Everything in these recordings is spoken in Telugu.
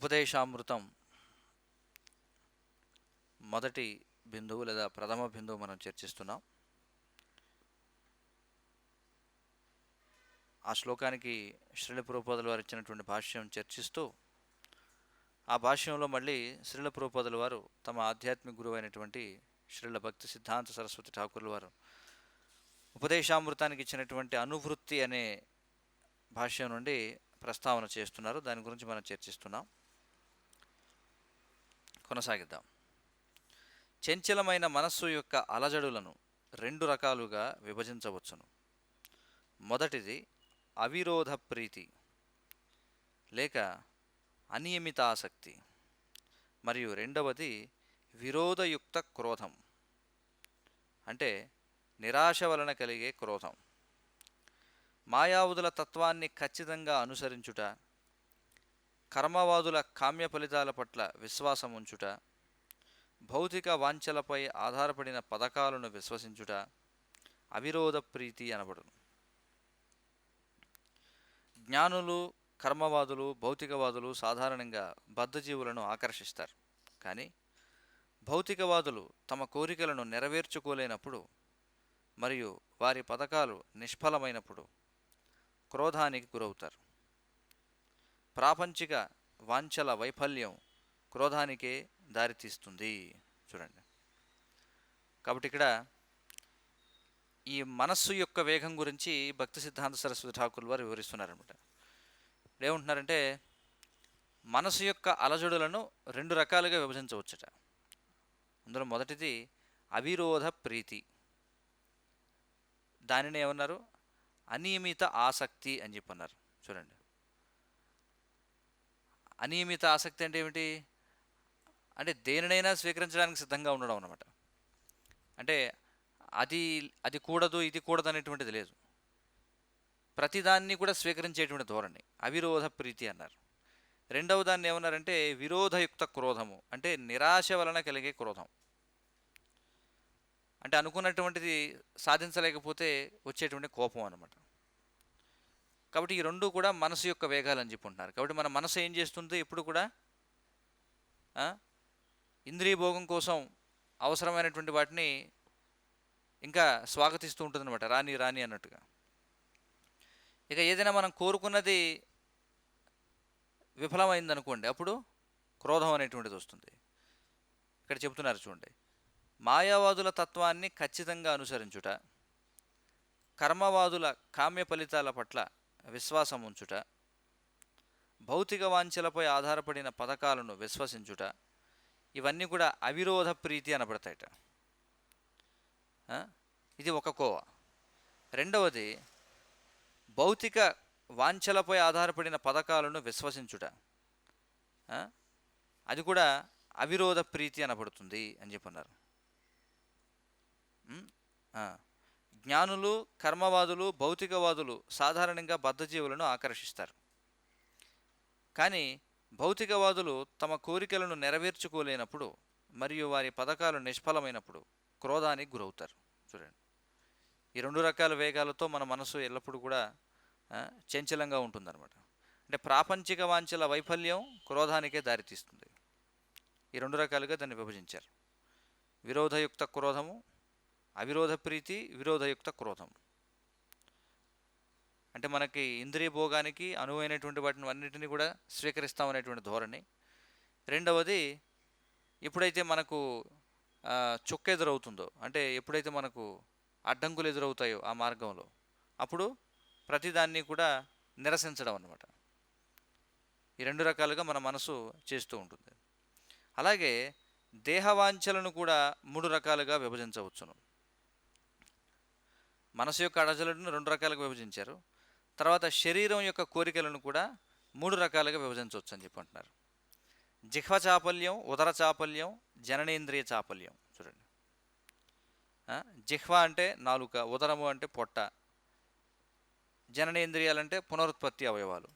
ఉపదేశామృతం మొదటి బిందువు లేదా ప్రథమ బిందువు మనం చర్చిస్తున్నాం. ఆ శ్లోకానికి శ్రీల ప్రభుపాదుల వారు ఇచ్చినటువంటి భాష్యం చర్చిస్తూ, ఆ భాష్యంలో మళ్ళీ శ్రీల ప్రభుపాదుల వారు తమ ఆధ్యాత్మిక గురువు అయినటువంటి శ్రీల భక్తి సిద్ధాంత సరస్వతి ఠాకూర్ల వారు ఉపదేశామృతానికి ఇచ్చినటువంటి అనువృత్తి అనే భాష్యం నుండి ప్రస్తావన చేస్తున్నారు. దాని గురించి మనం చర్చిస్తున్నాం. కొనసాగిద్దాం. చంచలమైన మనస్సు యొక్క అలజడులను రెండు రకాలుగా విభజించవచ్చును. మొదటిది అవిరోధ ప్రీతి లేక అనియమిత ఆసక్తి, మరియు రెండవది విరోధయుక్త క్రోధం అంటే నిరాశ వలన కలిగే క్రోధం. మాయావుదుల తత్వాన్ని ఖచ్చితంగా అనుసరించుట, కర్మవాదుల కామ్య ఫలితాల పట్ల విశ్వాసం ఉంచుట, భౌతిక వాంఛలపై ఆధారపడిన పథకాలను విశ్వసించుట అవిరోధ ప్రీతి అనబడును. జ్ఞానులు, కర్మవాదులు, భౌతికవాదులు సాధారణంగా బద్ధజీవులను ఆకర్షిస్తారు. కానీ భౌతికవాదులు తమ కోరికలను నెరవేర్చుకోలేనప్పుడు మరియు వారి పథకాలు నిష్ఫలమైనప్పుడు క్రోధానికి గురవుతారు. ప్రాపంచిక వాంఛల వైఫల్యం క్రోధానికే దారితీస్తుంది. చూడండి, కాబట్టి ఇక్కడ ఈ మనస్సు యొక్క వేగం గురించి భక్తి సిద్ధాంత సరస్వతి ఠాకూర్ వారు వివరిస్తున్నారనమాట. ఏమంటున్నారంటే, మనసు యొక్క అలజడులను రెండు రకాలుగా విభజించవచ్చుట. అందులో మొదటిది అవిరోధ ప్రీతి, దానిని ఏమన్నారు, అనియమిత ఆసక్తి అని చెప్పన్నారు. చూడండి, అనియమిత ఆసక్తి అంటే ఏమిటి అంటే దేనినైనా స్వీకరించడానికి సిద్ధంగా ఉండడం అన్నమాట. అంటే అది కూడదు, ఇది కూడదు అనేటువంటిది లేదు. ప్రతిదాన్ని కూడా స్వీకరించేటువంటి ధోరణి అవిరోధ ప్రీతి అన్నారు. రెండవ దాన్ని ఏమన్నారంటే విరోధయుక్త క్రోధము, అంటే నిరాశ వలన కలిగే క్రోధం. అంటే అనుకున్నటువంటిది సాధించలేకపోతే వచ్చేటువంటి కోపం అన్నమాట. కాబట్టి ఈ రెండు కూడా మనసు యొక్క వేగాలు అని చెప్పుకుంటున్నారు. కాబట్టి మన మనసు ఏం చేస్తుంది, ఎప్పుడు కూడా ఇంద్రియ భోగం కోసం అవసరమైనటువంటి వాటిని ఇంకా స్వాగతిస్తూ ఉంటుంది అనమాట, రాని రాని అన్నట్టుగా. ఇక ఏదైనా మనం కోరుకున్నది విఫలమైందనుకోండి, అప్పుడు క్రోధం అనేటువంటిది వస్తుంది. ఇక్కడ చెబుతున్నారు చూడండి, మాయావాదుల తత్వాన్ని ఖచ్చితంగా అనుసరించుట, కర్మవాదుల కామ్య ఫలితాల పట్ల విశ్వాసం ఉంచుట, భౌతిక వాంఛలపై ఆధారపడిన పథకాలను విశ్వసించుట, ఇవన్నీ కూడా అవిరోధ ప్రీతి అనబడతాయట. ఇది ఒక కోవ. రెండవది భౌతిక వాంఛలపై ఆధారపడిన పథకాలను విశ్వసించుట, అది కూడా అవిరోధ ప్రీతి అనబడుతుంది అని చెప్పన్నారు. జ్ఞానులు, కర్మవాదులు, భౌతికవాదులు సాధారణంగా బద్ధజీవులను ఆకర్షిస్తారు. కానీ భౌతికవాదులు తమ కోరికలను నెరవేర్చుకోలేనప్పుడు మరియు వారి పథకాలు నిష్ఫలమైనప్పుడు క్రోధానికి గురవుతారు. చూడండి, ఈ రెండు రకాల వేగాలతో మన మనసు ఎల్లప్పుడూ కూడా చంచలంగా ఉంటుందన్నమాట. అంటే ప్రాపంచిక వాంఛల వైఫల్యం క్రోధానికే దారితీస్తుంది. ఈ రెండు రకాలుగా దాన్ని విభజించారు. విరోధయుక్త క్రోధము, అవిరోధ ప్రీతి, విరోధయుక్త క్రోధం. అంటే మనకి ఇంద్రియ భోగానికి అనువైనటువంటి వాటిని అన్నింటినీ కూడా స్వీకరిస్తామనేటువంటి ధోరణి. రెండవది, ఎప్పుడైతే మనకు చుక్క ఎదురవుతుందో, అంటే ఎప్పుడైతే మనకు అడ్డంకులు ఎదురవుతాయో ఆ మార్గంలో, అప్పుడు ప్రతిదాన్ని కూడా నిరసించడం అన్నమాట. ఈ రెండు రకాలుగా మన మనసు చేస్తూ ఉంటుంది. అలాగే దేహవాంఛలను కూడా మూడు రకాలుగా విభజించవచ్చును. మనసు యొక్క అడజలను రెండు రకాలుగా విభజించారు. తర్వాత శరీరం యొక్క కోరికలను కూడా మూడు రకాలుగా విభజించవచ్చు అని చెప్పి అంటున్నారు. జిహ్వ చాపల్యం, ఉదర చాపల్యం, జననేంద్రియ చాపల్యం. చూడండి, జిహ్వ అంటే నాలుక, ఉదరము అంటే పొట్ట, జననేంద్రియాలంటే పునరుత్పత్తి అవయవాలు.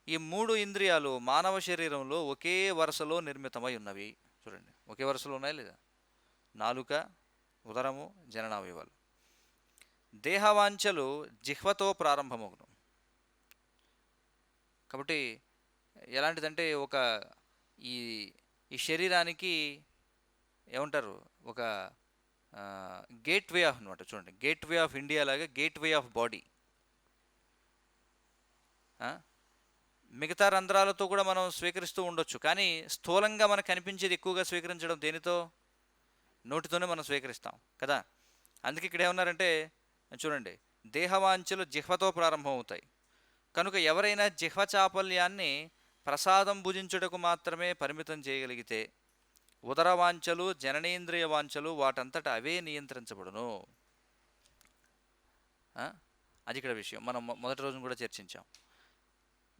ఈ మూడు ఇంద్రియాలు మానవ శరీరంలో ఒకే వరుసలో నిర్మితమై ఉన్నవి. చూడండి, ఒకే వరుసలో ఉన్నాయి లేదా? నాలుక, ఉదరము, జననావయవాలు. దేహవాంఛలు జిహ్వతో ప్రారంభమవును. కాబట్టి ఎలాంటిదంటే ఒక ఈ ఈ శరీరానికి ఏమంటారు, ఒక గేట్ వే ఆఫ్ అనమాట. చూడండి, గేట్ వే ఆఫ్ ఇండియా లాగా గేట్ వే ఆఫ్ బాడీ. మిగతా రంధ్రాలతో కూడా మనం స్వీకరిస్తూ ఉండొచ్చు, కానీ స్థూలంగా మనకు కనిపించేది ఎక్కువగా స్వీకరించడం దేనితో? నోటితోనే మనం స్వీకరిస్తాం కదా. అందుకే ఇక్కడ ఏమన్నారంటే చూడండి, దేహవాంఛలు జిహ్వతో ప్రారంభం అవుతాయి కనుక ఎవరైనా జిహ్వ చాపల్యాన్ని ప్రసాదం భుజించుటకు మాత్రమే పరిమితం చేయగలిగితే ఉదర వాంఛలు జననేంద్రియ వాంఛలు వాటంతట అవే నియంత్రించబడును. అది ఇక్కడ విషయం. మనం మొదటి రోజున కూడా చర్చించాం.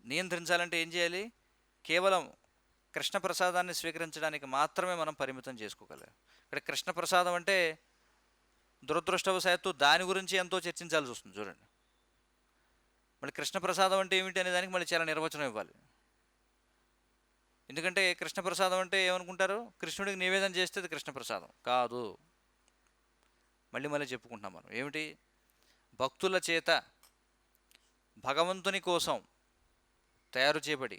నియంత్రించాలంటే ఏం చేయాలి? కేవలం కృష్ణ ప్రసాదాన్ని స్వీకరించడానికి మాత్రమే మనం పరిమితం చేసుకోగలం. ఇక్కడ కృష్ణ ప్రసాదం అంటే దురదృష్టవశాత్తు దాని గురించి ఎంతో చర్చించాల్సి వస్తుంది. చూడండి, మళ్ళీ కృష్ణ ప్రసాదం అంటే ఏమిటి అనే దానికి మళ్ళీ చాలా నిర్వచనం ఇవ్వాలి. ఎందుకంటే కృష్ణ ప్రసాదం అంటే ఏమనుకుంటారు? కృష్ణుడికి నివేదన చేస్తే అది కృష్ణ ప్రసాదం కాదు. మళ్ళీ చెప్పుకుంటున్నాం మనం. ఏమిటి? భక్తుల చేత భగవంతుని కోసం తయారు చేయబడి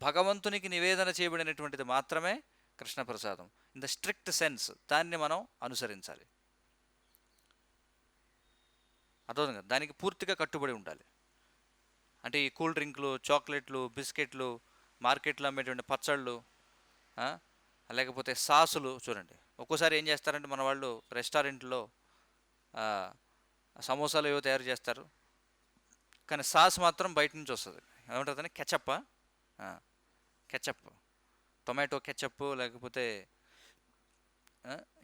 భగవంతునికి నివేదన చేయబడినటువంటిది మాత్రమే కృష్ణ ప్రసాదం. ఇన్ ద స్ట్రిక్ట్ సెన్స్ దాన్ని మనం అనుసరించాలి. అర్థం కదా, దానికి పూర్తిగా కట్టుబడి ఉండాలి. అంటే ఈ కూల్ డ్రింక్లు, చాక్లెట్లు, బిస్కెట్లు, మార్కెట్లో అమ్మేటువంటి పచ్చళ్ళు, లేకపోతే సాసులు. చూడండి, ఒక్కోసారి ఏం చేస్తారంటే మన వాళ్ళు రెస్టారెంట్లో సమోసాలు ఏవో తయారు చేస్తారు, కానీ సాస్ మాత్రం బయట నుంచి వస్తుంది. ఏముంటుందని కెచప్, కెచప్, టొమాటో కెచప్, లేకపోతే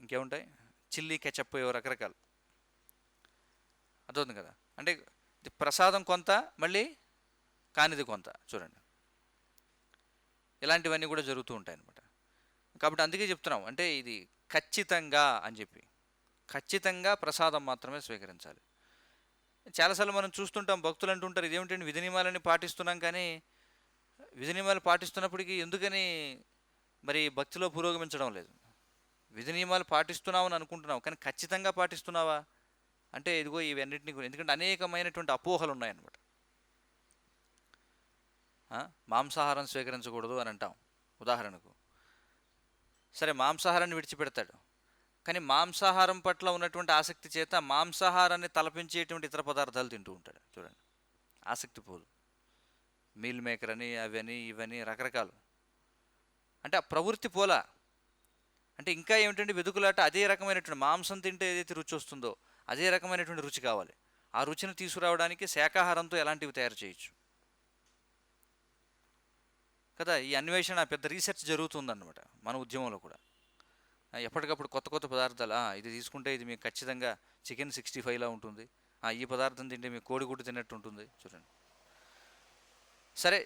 ఇంకేముంటాయి, చిల్లీ కెచప్, ఏవో రకరకాలు. అర్థవుతుంది కదా. అంటే ఇది ప్రసాదం కొంత, మళ్ళీ కానిది కొంత. చూడండి, ఇలాంటివన్నీ కూడా జరుగుతూ ఉంటాయి అన్నమాట. కాబట్టి అందుకే చెప్తున్నాం, అంటే ఇది ఖచ్చితంగా అని చెప్పి, ఖచ్చితంగా ప్రసాదం మాత్రమే స్వీకరించాలి. చాలాసార్లు మనం చూస్తుంటాం, భక్తులు అంటుంటారు ఇదేమిటంటే విధి నియమాలని పాటిస్తున్నాం, కానీ విధి నియమాలు పాటిస్తున్నప్పటికీ ఎందుకని మరి భక్తిలో పురోగమించడం లేదు? విధి నియమాలు పాటిస్తున్నామని అనుకుంటున్నావు, కానీ ఖచ్చితంగా పాటిస్తున్నావా అంటే ఇదిగో ఇవన్నింటినీ గురించి. ఎందుకంటే అనేకమైనటువంటి అపోహలు ఉన్నాయన్నమాట. మాంసాహారం స్వీకరించకూడదు అని అంటాం ఉదాహరణకు. సరే, మాంసాహారాన్ని విడిచిపెడతాడు, కానీ మాంసాహారం పట్ల ఉన్నటువంటి ఆసక్తి చేత మాంసాహారాన్ని తలపించేటువంటి ఇతర పదార్థాలు తింటూ ఉంటాడు. చూడండి, ఆసక్తి పోదు. మీల్ మేకర్ అని, అవని ఇవని రకరకాలు. అంటే ఆ ప్రవృత్తి పోలా. అంటే ఇంకా ఏమిటంటే వెదుకులాట. అదే రకమైనటువంటి మాంసం తింటే ఏదైతే రుచి వస్తుందో అదే రకమైనటువంటి రుచి కావాలి. ఆ రుచిని తీసుకురావడానికి శాకాహారంతో ఎలాంటివి తయారు చేయొచ్చు కదా. ఈ అన్వేషణ పెద్ద రీసెర్చ్ జరుగుతుందన్నమాట మన ఉద్యమంలో కూడా. ఎప్పటికప్పుడు కొత్త కొత్త పదార్థాలు, ఇది తీసుకుంటే ఇది మీకు ఖచ్చితంగా చికెన్ 65లా ఉంటుంది, ఈ పదార్థం తింటే మీకు కోడిగుడ్డు తిన్నట్టు ఉంటుంది. చూడండి, సరే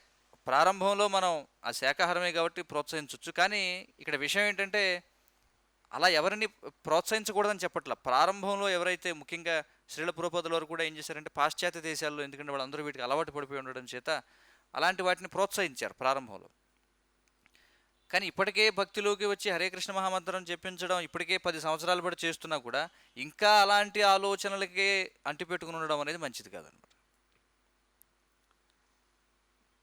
ప్రారంభంలో మనం ఆ శాకాహారమే కాబట్టి ప్రోత్సహించవచ్చు, కానీ ఇక్కడ విషయం ఏంటంటే అలా ఎవరిని ప్రోత్సహించకూడదని చెప్పట్లా. ప్రారంభంలో ఎవరైతే ముఖ్యంగా శ్రీల పురోపదుల వారు కూడా ఏం చేశారంటే పాశ్చాత్య దేశాల్లో, ఎందుకంటే వాళ్ళందరూ వీటికి అలవాటు పడిపోయి ఉండడం చేత అలాంటి వాటిని ప్రోత్సహించారు ప్రారంభంలో. కానీ ఇప్పటికే భక్తిలోకి వచ్చి హరే కృష్ణ మహామంత్రం చెప్పించడం ఇప్పటికే 10 సంవత్సరాలు బట్టి చేస్తున్నా కూడా ఇంకా అలాంటి ఆలోచనలకే అంటిపెట్టుకుని ఉండడం అనేది మంచిది కాదనమాట.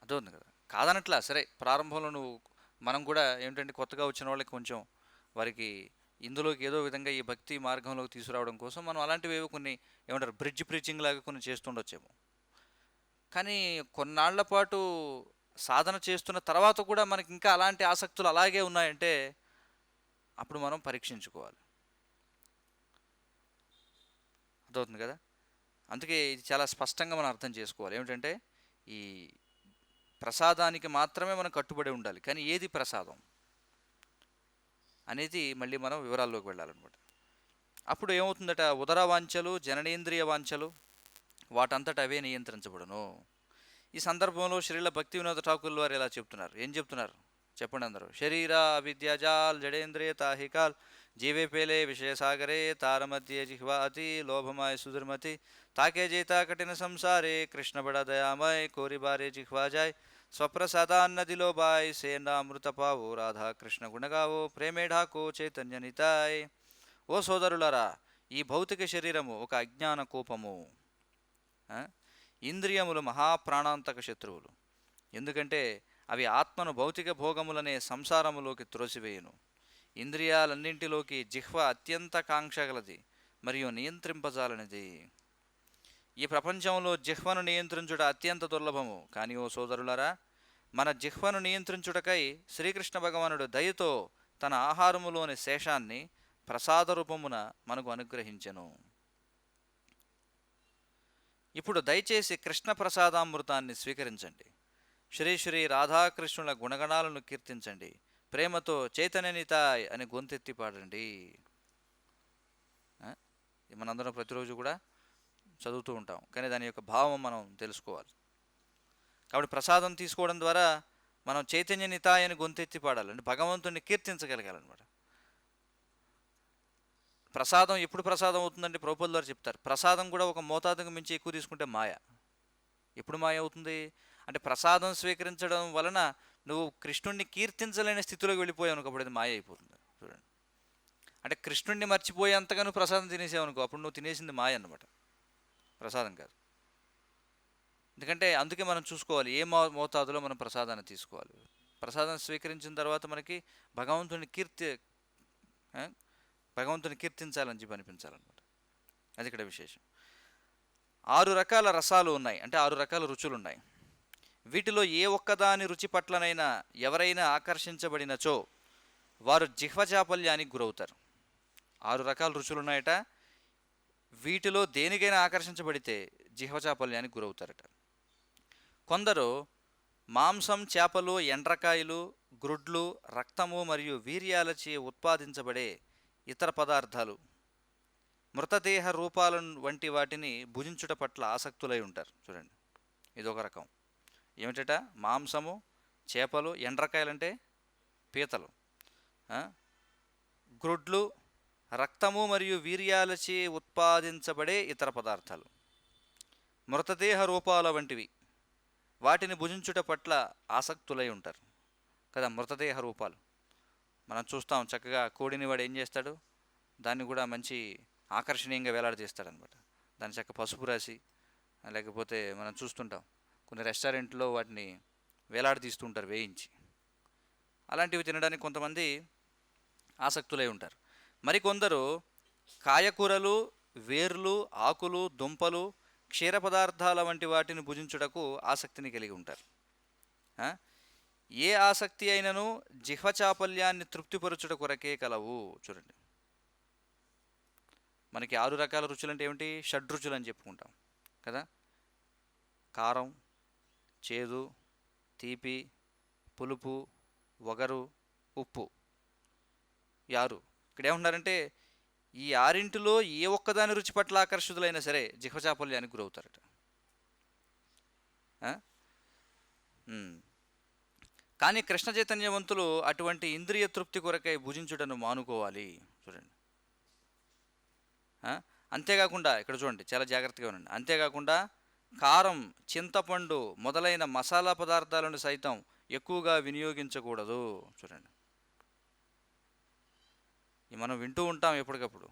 అర్థవుతుంది కదా. కాదనట్లా, సరే ప్రారంభంలో మనం కూడా ఏమిటంటే కొత్తగా వచ్చిన వాళ్ళకి కొంచెం వారికి ఇందులోకి ఏదో విధంగా ఈ భక్తి మార్గంలోకి తీసుకురావడం కోసం మనం అలాంటివి ఏవో కొన్ని ఏమంటారు బ్రిడ్జ్ ప్రీచింగ్ లాగా కొన్ని చేస్తుండొచ్చేమో. కానీ కొన్నాళ్ల పాటు సాధన చేస్తున్న తర్వాత కూడా మనకి ఇంకా అలాంటి ఆసక్తులు అలాగే ఉన్నాయంటే అప్పుడు మనం పరీక్షించుకోవాలి. అర్థవుతుంది కదా. అందుకే ఇది చాలా స్పష్టంగా మనం అర్థం చేసుకోవాలి. ఏమిటంటే ఈ ప్రసాదానికి మాత్రమే మనం కట్టుబడి ఉండాలి, కానీ ఏది ప్రసాదం అనేది మళ్ళీ మనం వివరాల్లోకి వెళ్ళాలన్నమాట. అప్పుడు ఏమవుతుందట, ఉదర వాంఛలు జననేంద్రియ వాంఛలు వాటంతట అవే నియంత్రించబడును. ఈ సందర్భంలో శ్రీల భక్తి వినోద ఠాకూర్ వారు ఎలా చెప్తున్నారు? ఏం చెప్తున్నారు చెప్పండి అందరూ. శరీర విద్యాజాల్ జడేంద్రియ తాహికాల్ జీవే పేలే విషయ సాగరే తార మధ్య జిహ్వా అతి లోభమాయ సుధుర్మతి తాకే జైతా కఠిన సంసారే కృష్ణ బడా దయామయ కోరి బారే జిహ్వా జాయ్ స్వప్రసాదాన్నదిలో బాయ్ సేనామృత పావో రాధా కృష్ణ గుణగావో ప్రేమే ఢాకో చైతన్య నితాయ్. ఓ సోదరులారా, ఈ భౌతిక శరీరము ఒక అజ్ఞాన కోపము. ఇంద్రియములు మహాప్రాణాంతక శత్రువులు. ఎందుకంటే అవి ఆత్మను భౌతిక భోగములనే సంసారములోకి త్రోసివేయును. ఇంద్రియాలన్నింటిలోకి జిహ్వ అత్యంత కాంక్షగలది మరియు నియంత్రింపజాలనిది. ఈ ప్రపంచంలో జిహ్వను నియంత్రించుట అత్యంత దుర్లభము. కానీ ఓ సోదరులారా, మన జిహ్వను నియంత్రించుటకై శ్రీకృష్ణ భగవానుడు దయతో తన ఆహారములోని శేషాన్ని ప్రసాద రూపమున మనకు అనుగ్రహించెను. ఇప్పుడు దయచేసి కృష్ణ ప్రసాదామృతాన్ని స్వీకరించండి. శ్రీ శ్రీ రాధాకృష్ణుల గుణగణాలను కీర్తించండి. ప్రేమతో చైతన్యనితాయ్ అని గొంతెత్తి పాడండి. మనందరం ప్రతిరోజు కూడా చదువుతూ ఉంటాం, కానీ దాని యొక్క భావం మనం తెలుసుకోవాలి. కాబట్టి ప్రసాదం తీసుకోవడం ద్వారా మనం చైతన్యనితాయ్ అని గొంతెత్తి పాడాలి, అంటే భగవంతుడిని కీర్తించగలగాలన్నమాట. ప్రసాదం ఎప్పుడు ప్రసాదం అవుతుందంటే ప్రభుపాదుల వారు చెప్తారు, ప్రసాదం కూడా ఒక మోతాదుకు మించి ఎక్కువ తీసుకుంటే మాయ. ఎప్పుడు మాయ అవుతుంది అంటే ప్రసాదం స్వీకరించడం వలన నువ్వు కృష్ణుడిని కీర్తించలేని స్థితిలోకి వెళ్ళిపోయావు అనుకో, అప్పుడు అది మాయ అయిపోతుంది. చూడండి, అంటే కృష్ణుడిని మర్చిపోయేంతగా నువ్వు ప్రసాదం తినేసావు అనుకో, అప్పుడు నువ్వు తినేసింది మాయ అన్నమాట, ప్రసాదం కాదు. ఎందుకంటే అందుకే మనం చూసుకోవాలి ఏ మోతాదులో మనం ప్రసాదాన్ని తీసుకోవాలి. ప్రసాదం స్వీకరించిన తర్వాత మనకి భగవంతుని కీర్తించాలని చెప్పి అనిపించాలన్నమాట. అది ఇక్కడ విశేషం. 6 రకాల రసాలు ఉన్నాయి, అంటే 6 రకాల రుచులు ఉన్నాయి. వీటిలో ఏ ఒక్కదాని రుచి పట్లనైనా ఎవరైనా ఆకర్షించబడినచో వారు జిహ్వచాపల్యానికి గురవుతారు. 6 రకాల రుచులు ఉన్నాయట, వీటిలో దేనికైనా ఆకర్షించబడితే జిహ్వచాపల్యానికి గురవుతారట. కొందరు మాంసం, చేపలు, ఎండ్రకాయలు, గ్రుడ్లు, రక్తము మరియు వీర్యాలచే ఉత్పాదించబడే ఇతర పదార్థాలు, మృతదేహ రూపాలను వంటి వాటిని భుజించుట పట్ల ఆసక్తులై ఉంటారు. చూడండి, ఇదొక రకం. ఏమిటట? మాంసము, చేపలు, ఎండ్రకాయలంటే పీతలు, గ్రుడ్లు, రక్తము మరియు వీర్యాలచే ఉత్పాదించబడే ఇతర పదార్థాలు, మృతదేహ రూపాల వంటివి, వాటిని భుజించుట పట్ల ఆసక్తులై ఉంటారు కదా. మృతదేహ రూపాలు మనం చూస్తాం, చక్కగా కోడిని వాడు ఏం చేస్తాడు, దాన్ని కూడా మంచి ఆకర్షణీయంగా వేలాడదీస్తాడనమాట. దాన్ని చక్క పసుపు రాసి, లేకపోతే మనం చూస్తుంటాం కొన్ని రెస్టారెంట్లో వాటిని వేలాడదీస్తూ ఉంటారు వేయించి. అలాంటివి తినడానికి కొంతమంది ఆసక్తులై ఉంటారు. మరికొందరు కాయకూరలు, వేర్లు, ఆకులు, దుంపలు, క్షీర పదార్థాల వంటి వాటిని భుజించుటకు ఆసక్తిని కలిగి ఉంటారు. ఏ ఆసక్తి అయినను జిహ్వచాపల్యాన్ని తృప్తిపరచుట కొరకే కలవు. చూడండి, మనకి 6 రకాల రుచులు అంటే ఏమిటి? షడ్రుచులు అని చెప్పుకుంటాం కదా. కారం, చేదు, తీపి, పులుపు, వగరు, ఉప్పు, ఈ 6. ఇక్కడ ఏమంటున్నారంటే ఈ 6 ఏ ఒక్కదాని రుచి పట్ల ఆకర్షితులైనా సరే జిహ్వచాపల్యానికి గురవుతారట. కానీ కృష్ణ చైతన్యవంతులు అటువంటి ఇంద్రియ తృప్తి కొరకై భుజించుటను మానుకోవాలి. చూడండి, అంతేకాకుండా ఇక్కడ చూడండి, చాలా జాగ్రత్తగా ఉండండి. అంతేకాకుండా కారం, చింతపండు మొదలైన మసాలా పదార్థాలను సైతం ఎక్కువగా వినియోగించకూడదు. చూడండి, మనం వింటూ ఉంటాం ఎప్పటికప్పుడు,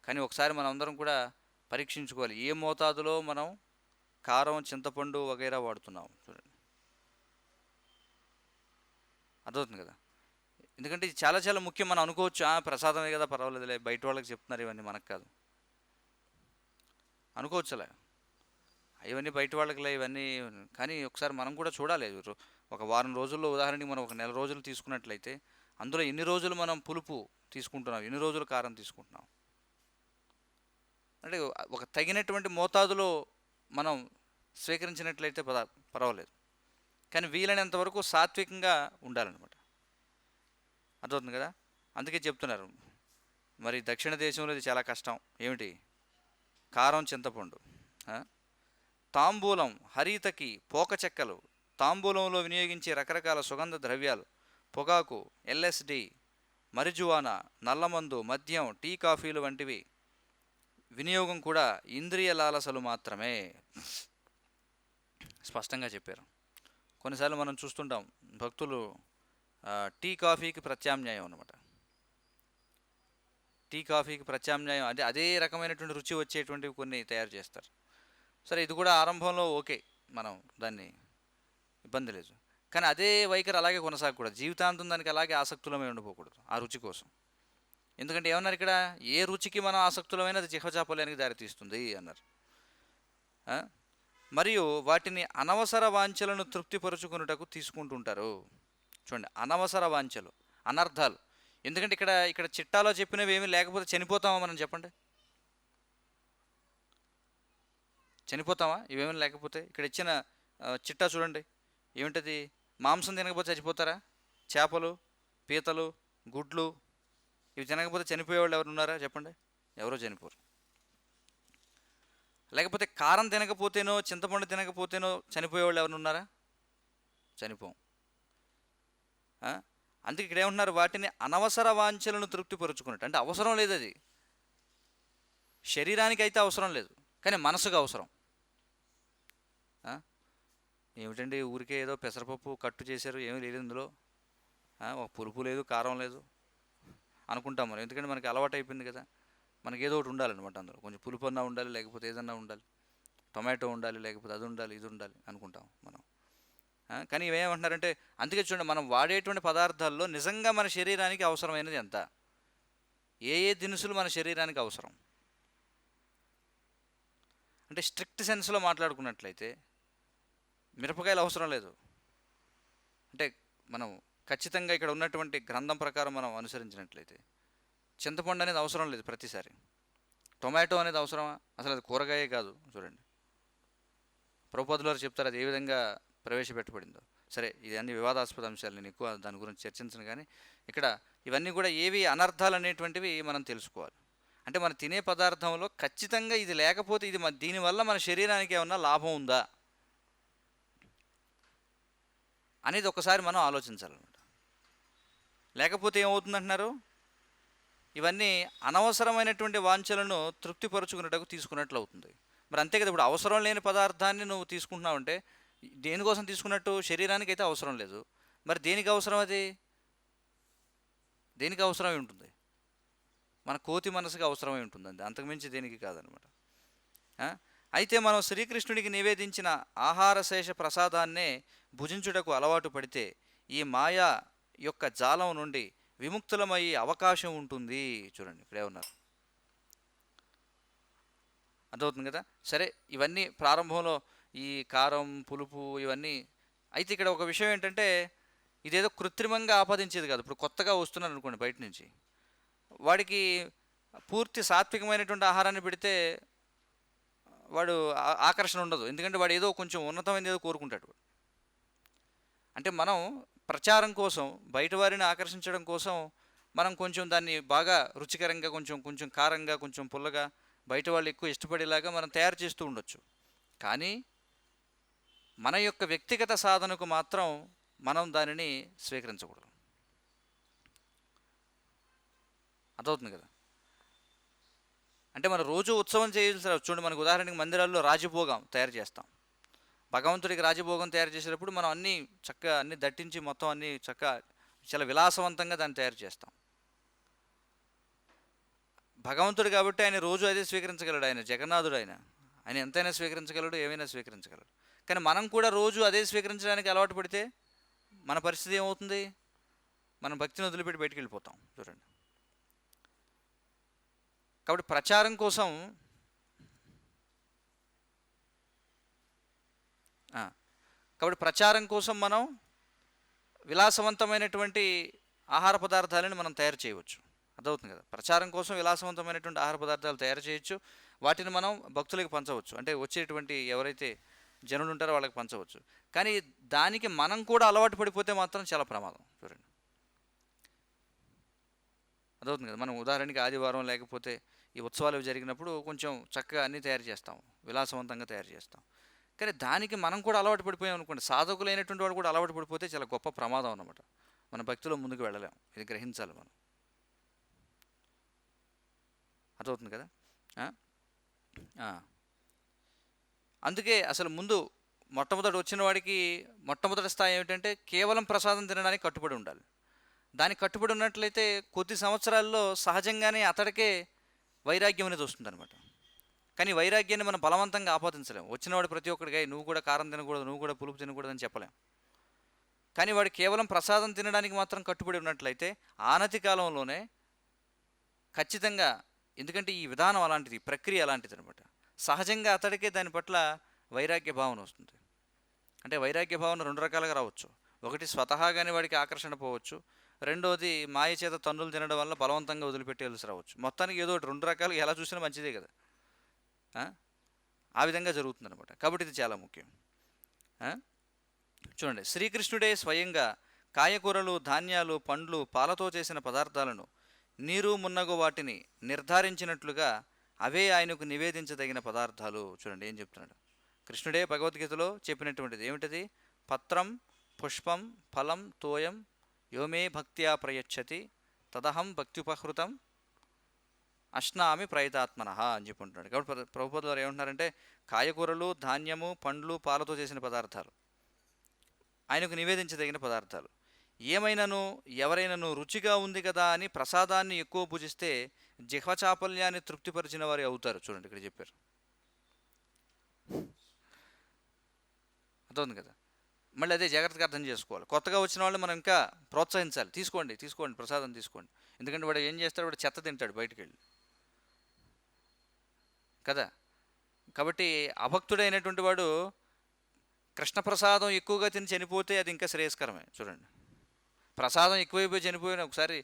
కానీ ఒకసారి మనం అందరం కూడా పరీక్షించుకోవాలి ఏ మోతాదులో మనం కారం, చింతపండు వగైరా వాడుతున్నాం. చూడండి, అర్థమవుతుంది కదా. ఎందుకంటే ఇది చాలా చాలా ముఖ్యం. మనం అనుకోవచ్చు ప్రసాదమే కదా, పర్వాలేదులే, బయట వాళ్ళకి చెప్తున్నారు ఇవన్నీ, మనకు కాదు అనుకోవచ్చులే, ఇవన్నీ బయట వాళ్ళకిలే ఇవన్నీ. కానీ ఒకసారి మనం కూడా చూడాలి. ఒక వారం రోజుల్లో ఉదాహరణకి మనం ఒక నెల రోజులు తీసుకున్నట్లయితే అందులో ఎన్ని రోజులు మనం పులుపు తీసుకుంటున్నాం, ఎన్ని రోజులు కారం తీసుకుంటున్నాం, అంటే ఒక తగినటువంటి మోతాదులో మనం స్వీకరించినట్లయితే పర్వాలేదు. కానీ వీలైనంత వరకు సాత్వికంగా ఉండాలన్నమాట. అర్థమవుతుంది కదా. అందుకే చెప్తున్నారు మరి దక్షిణ దేశంలో ఇది చాలా కష్టం. ఏమిటి? కారం, చింతపండు, తాంబూలం, హరితకి, పోక చెక్కలు, తాంబూలంలో వినియోగించే రకరకాల సుగంధ ద్రవ్యాలు, పొగాకు, LSD, marijuana, నల్లమందు, మద్యం, టీ, కాఫీలు వంటివి వినియోగం కూడా ఇంద్రియ లాలసలు మాత్రమే స్పష్టంగా చెప్పారు. కొన్నిసార్లు మనం చూస్తుంటాం భక్తులు టీ కాఫీకి ప్రత్యామ్నాయం అన్నమాట. టీ కాఫీకి ప్రత్యామ్నాయం అంటే అదే రకమైనటువంటి రుచి వచ్చేటువంటివి కొన్ని తయారు చేస్తారు. సరే, ఇది కూడా ఆరంభంలో ఓకే, మనం దాన్ని ఇబ్బంది లేదు. కానీ అదే వైఖరి అలాగే కొనసాగకూడదు, జీవితాంతం దానికి అలాగే ఆసక్తులమై ఉండిపోకూడదు ఆ రుచి కోసం. ఎందుకంటే ఏమన్నారు ఇక్కడ, ఏ రుచికి మనం ఆసక్తులమైన అది జిహ్వచాపల్యానికి దారితీస్తుంది అన్నారు. ఆ? మరియు వాటిని అనవసర వాంఛలను తృప్తిపరుచుకున్నటకు తీసుకుంటుంటారు. చూడండి, అనవసర వాంఛలు, అనర్థాలు. ఎందుకంటే ఇక్కడ ఇక్కడ చిట్టాలో చెప్పినవి ఏమీ లేకపోతే చనిపోతామా మనం, చెప్పండి? చనిపోతామా ఇవేమీ లేకపోతే? ఇక్కడ ఇచ్చిన చిట్టా చూడండి, ఏమిటది? మాంసం తినకపోతే చచ్చిపోతారా? చేపలు, పీతలు, గుడ్లు ఇవి తినకపోతే చనిపోయేవాళ్ళు ఎవరు ఉన్నారా, చెప్పండి? ఎవరో చనిపోరు. లేకపోతే కారం తినకపోతేనో చింతపండు తినకపోతేనో చనిపోయేవాళ్ళు ఎవరు ఉన్నారా? చనిపోం. అందుకే ఇక్కడ ఏమంటున్నారు, వాటిని అనవసర వాంఛలను తృప్తిపరుచుకున్నట్టు. అంటే అవసరం లేదు, అది శరీరానికి అయితే అవసరం లేదు, కానీ మనసుకు అవసరం. ఏమిటండి ఊరికే ఏదో పెసరపప్పు కట్టు చేశారు, ఏమీ లేదు ఇందులో, ఒక పులుపు లేదు, కారం లేదు అనుకుంటాం మనం. ఎందుకంటే మనకి అలవాటు అయిపోయింది కదా, మనకి ఏదో ఒకటి ఉండాలన్నమాట అందులో. కొంచెం పులుపు అన్నా ఉండాలి, లేకపోతే ఏదన్నా ఉండాలి, టొమాటో ఉండాలి, లేకపోతే అది ఉండాలి, ఇది ఉండాలి అనుకుంటాం మనం. కానీ ఇవేమంటున్నారంటే, అందుకే చూడండి, మనం వాడేటువంటి పదార్థాల్లో నిజంగా మన శరీరానికి అవసరమైనది ఎంత, ఏ ఏ దినుసులు మన శరీరానికి అవసరం. అంటే స్ట్రిక్ట్ సెన్స్లో మాట్లాడుకున్నట్లయితే మిరపకాయలు అవసరం లేదు. అంటే మనం ఖచ్చితంగా ఇక్కడ ఉన్నటువంటి గ్రంథం ప్రకారం మనం అనుసరించినట్లయితే చింతపండు అనేది అవసరం లేదు ప్రతిసారి. టొమాటో అనేది అవసరమా? అసలు అది కూరగాయే కాదు. చూడండి, ప్రభుపాదులు వారు చెప్తారు అది ఏ విధంగా ప్రవేశపెట్టబడిందో. సరే, ఇది అన్ని వివాదాస్పద అంశాలు, నేను ఎక్కువ దాని గురించి చర్చించను. కానీ ఇక్కడ ఇవన్నీ కూడా ఏవి అనర్థాలు అనేటువంటివి మనం తెలుసుకోవాలి. అంటే మనం తినే పదార్థంలో ఖచ్చితంగా ఇది లేకపోతే ఇది దీనివల్ల మన శరీరానికి ఏమన్నా లాభం ఉందా అనేది ఒకసారి మనం ఆలోచించాలన్నమాట. లేకపోతే ఏమవుతుందంటున్నారు, ఇవన్నీ అనవసరమైనటువంటి వాంఛలను తృప్తిపరుచుకున్నట్టుకు తీసుకున్నట్లు అవుతుంది. మరి అంతే కదా, ఇప్పుడు అవసరం లేని పదార్థాన్ని నువ్వు తీసుకుంటున్నావు అంటే దేనికోసం తీసుకున్నట్టు? శరీరానికి అయితే అవసరం లేదు, మరి దేనికి అవసరం? అది దేనికి అవసరమై ఉంటుంది? మన కోతి మనసుకి అవసరమై ఉంటుంది, అంతే, అంతకుమించి దేనికి కాదనమాట. అయితే మనం శ్రీకృష్ణుడికి నివేదించిన ఆహారశేష ప్రసాదాన్నే భుజించుటకు అలవాటు పడితే ఈ మాయా యొక్క జాలం నుండి విముక్తులమయ్యే అవకాశం ఉంటుంది. చూడండి, ఇక్కడే ఉన్నారు, అర్థమవుతుంది కదా. సరే, ఇవన్నీ ప్రారంభంలో ఈ కారం, పులుపు ఇవన్నీ. అయితే ఇక్కడ ఒక విషయం ఏంటంటే, ఇదేదో కృత్రిమంగా ఆపాదించేది కాదు. ఇప్పుడు కొత్తగా వస్తున్నారు అనుకోండి బయట నుంచి, వాడికి పూర్తి సాత్వికమైనటువంటి ఆహారాన్ని పెడితే వాడు ఆకర్షణ ఉండదు. ఎందుకంటే వాడు ఏదో కొంచెం ఉన్నతమైనది ఏదో కోరుకుంటాడు. అంటే మనం ప్రచారం కోసం, బయట వారిని ఆకర్షించడం కోసం మనం కొంచెం దాన్ని బాగా రుచికరంగా, కొంచెం కొంచెం కారంగా, కొంచెం పుల్లగా, బయట వాళ్ళు ఎక్కువ ఇష్టపడేలాగా మనం తయారు చేస్తూ ఉండొచ్చు. కానీ మన యొక్క వ్యక్తిగత సాధనకు మాత్రం మనం దానిని స్వీకరించకూడదు. అర్థమవుతుంది కదా. అంటే మనం రోజు ఉత్సవం చేయాల్సి చూడండి, మనకు ఉదాహరణకి మందిరాల్లో రాజభోగం తయారు చేస్తాం. భగవంతుడికి రాజభోగం తయారు చేసేటప్పుడు మనం అన్నీ చక్కగా అన్నీ దట్టించి మొత్తం అన్నీ చక్కగా చాలా విలాసవంతంగా దాన్ని తయారు చేస్తాం. భగవంతుడు కాబట్టి ఆయన రోజు అదే స్వీకరించగలడు, ఆయన జగన్నాథుడు, ఆయన ఎంతైనా స్వీకరించగలడు, ఏమైనా స్వీకరించగలడు. కానీ మనం కూడా రోజు అదే స్వీకరించడానికి అలవాటు పడితే మన పరిస్థితి ఏమవుతుంది? మనం భక్తిని వదిలిపెట్టి బయటికి వెళ్ళిపోతాం. చూడండి, కాబట్టి ప్రచారం కోసం మనం విలాసవంతమైనటువంటి ఆహార పదార్థాలను మనం తయారు చేయవచ్చు. అర్థమవుతుంది కదా. ప్రచారం కోసం విలాసవంతమైనటువంటి ఆహార పదార్థాలు తయారు చేయొచ్చు, వాటిని మనం భక్తులకు పంచవచ్చు, అంటే వచ్చేటువంటి ఎవరైతే జనులు ఉంటారో వాళ్ళకి పంచవచ్చు. కానీ దానికి మనం కూడా అలవాటు పడిపోతే మాత్రం చాలా ప్రమాదం. చూడండి, అర్థమవుతుంది కదా. మనం ఉదాహరణకి ఆదివారం లేకపోతే ఈ ఉత్సవాలు జరిగినప్పుడు కొంచెం చక్కగా అన్నీ తయారు చేస్తాం, విలాసవంతంగా తయారు చేస్తాం. కానీ దానికి మనం కూడా అలవాటు పడిపోయాం అనుకోండి, సాధకులైనటువంటి వాడు కూడా అలవాటు పడిపోతే చాలా గొప్ప ప్రమాదం అన్నమాట. మన భక్తిలో ముందుకు వెళ్ళలేం, ఇది గ్రహించాలి మనం. అర్థమవుతుంది కదా. అందుకే అసలు ముందు మొట్టమొదటి వచ్చిన వాడికి మొట్టమొదటి స్థాయి ఏమిటంటే కేవలం ప్రసాదం తినడానికి కట్టుబడి ఉండాలి. దానికి కట్టుబడి ఉన్నట్లయితే కొద్ది సంవత్సరాల్లో సహజంగానే అతడికే వైరాగ్యం అనేది వస్తుందన్నమాట. కానీ వైరాగ్యాన్ని మనం బలవంతంగా ఆపాదించలేము. వచ్చినవాడు ప్రతి ఒక్కడిగా నువ్వు కూడా కారం తినకూడదు, నువ్వు కూడా పులుపు తినకూడదు అని చెప్పలేం. కానీ వాడు కేవలం ప్రసాదం తినడానికి మాత్రం కట్టుబడి ఉన్నట్లయితే ఆనతి కాలంలోనే ఖచ్చితంగా, ఎందుకంటే ఈ విధానం అలాంటిది, ఈ ప్రక్రియ అలాంటిది అనమాట, సహజంగా అతడికే దాని పట్ల వైరాగ్య భావన వస్తుంది. అంటే వైరాగ్య భావన రెండు రకాలుగా రావచ్చు. ఒకటి స్వతహాగానే వాడికి ఆకర్షణ పోవచ్చు, రెండోది మాయ చేత తన్నులు తినడం వల్ల బలవంతంగా వదిలిపెట్టేయాల్సి రావచ్చు. మొత్తానికి ఏదో ఒకటి, రెండు రకాలు ఎలా చూసినా మంచిదే కదా. ఆ? ఆ విధంగా జరుగుతుందన్నమాట. కాబట్టి ఇది చాలా ముఖ్యం. ఆ? చూడండి, శ్రీకృష్ణుడే స్వయంగా కాయకూరలు, ధాన్యాలు, పండ్లు, పాలతో చేసిన పదార్థాలను, నీరు మున్నగు వాటిని నిర్ధారించినట్లుగా అవే ఆయనకు నివేదించదగిన పదార్థాలు. చూడండి ఏం చెప్తున్నాడు కృష్ణుడే భగవద్గీతలో చెప్పినటువంటిది ఏమిటది? పత్రం, పుష్పం, ఫలం, తోయం యోమే భక్త్యా ప్రయచ్చతి తదహం భక్త్యుపహృతం అశ్నామి ప్రయతాత్మనః అని చెప్పుకుంటున్నాడు. కాబట్టి ప్రభుపాదులు వారు ఏమంటున్నారంటే, కాయకూరలు, ధాన్యము, పండ్లు, పాలతో చేసిన పదార్థాలు ఆయనకు నివేదించదగిన పదార్థాలు. ఏమైనాను ఎవరైనాను రుచిగా ఉంది కదా అని ప్రసాదాన్ని ఎక్కువ పూజిస్తే జిహ్వచాపల్యాన్ని తృప్తిపరిచిన వారు అవుతారు. చూడండి ఇక్కడ చెప్పారు, అర్థవుతుంది కదా. మళ్ళీ అదే జాగ్రత్తగా అర్థం చేసుకోవాలి. కొత్తగా వచ్చిన వాళ్ళు మనం ఇంకా ప్రోత్సహించాలి, తీసుకోండి తీసుకోండి ప్రసాదం తీసుకోండి. ఎందుకంటే వాడు ఏం చేస్తాడు, వాడు చెత్త తింటాడు బయటికి వెళ్ళి కదా. కాబట్టి అభక్తుడైనటువంటి వాడు కృష్ణప్రసాదం ఎక్కువగా తిని చనిపోతే అది ఇంకా శ్రేయస్కరమే. చూడండి, ప్రసాదం ఎక్కువైపోయి చనిపోయిన ఒకసారి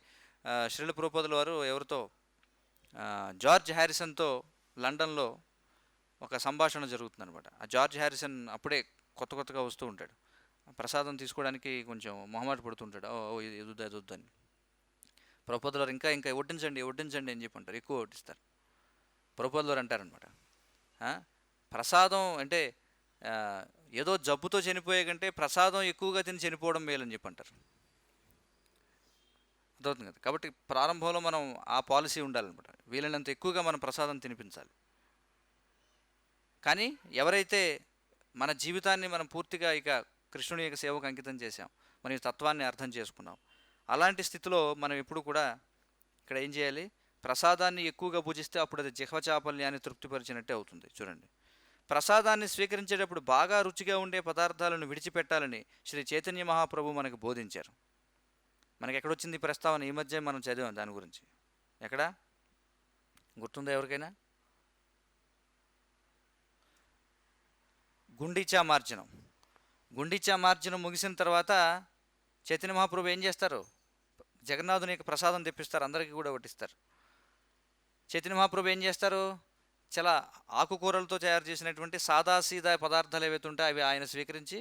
శ్రీల ప్రభుపాదుల వారు ఎవరితో, జార్జ్ హ్యారిసన్తో లండన్లో ఒక సంభాషణ జరుగుతుందనమాట. ఆ జార్జ్ హ్యారిసన్ అప్పుడే కొత్తగా వస్తూ ఉంటాడు. ప్రసాదం తీసుకోవడానికి కొంచెం మొహమాట పడుతుంటాడు. ఓ ఇది ఎదుద్దా ఎదుద్దని. ప్రభుపాదుల వారు ఇంకా ఇంకా వడ్డించండి వడ్డించండి అని చెప్పి అంటారు, ఎక్కువ వడ్డిస్తారు. ప్రభుపాదుల వారు అంటారనమాట, ప్రసాదం అంటే ఏదో జబ్బుతో చనిపోయే కంటే ప్రసాదం ఎక్కువగా తిని చనిపోవడం మేలని చెప్పి అంటారు. అర్థవుతుంది కదా. కాబట్టి ప్రారంభంలో మనం ఆ పాలసీ ఉండాలన్నమాట, వీలైనంత ఎక్కువగా మనం ప్రసాదం తినిపించాలి. కానీ ఎవరైతే మన జీవితాన్ని మనం పూర్తిగా ఇక కృష్ణుని యొక్క సేవకు అంకితం చేశాం, మన ఈ తత్వాన్ని అర్థం చేసుకున్నాం, అలాంటి స్థితిలో మనం ఎప్పుడు కూడా ఇక్కడ ఏం చేయాలి, ప్రసాదాన్ని ఎక్కువగా పూజిస్తే అప్పుడు అది జిహ్వచాపల్యాన్ని తృప్తిపరిచినట్టే అవుతుంది. చూడండి, ప్రసాదాన్ని స్వీకరించేటప్పుడు బాగా రుచిగా ఉండే పదార్థాలను విడిచిపెట్టాలని శ్రీ చైతన్య మహాప్రభు మనకు బోధించారు. మనకి ఎక్కడొచ్చింది ఈ ప్రస్తావన? ఈ మధ్య మనం చదివాం దాని గురించి. ఎక్కడ గుర్తుందా ఎవరికైనా? గుండీచా మార్జనం. గుండీచా మార్జనం ముగిసిన తర్వాత చైతన్య మహాప్రభు ఏం చేస్తారు, జగన్నాథుని యొక్క ప్రసాదం తెప్పిస్తారు, అందరికీ కూడా వడ్డిస్తారు. చైతన్య మహాప్రభు ఏం చేస్తారు, చాలా ఆకుకూరలతో తయారు చేసినటువంటి సాదాసీదా పదార్థాలు ఏవైతే ఉంటాయో అవి ఆయన స్వీకరించి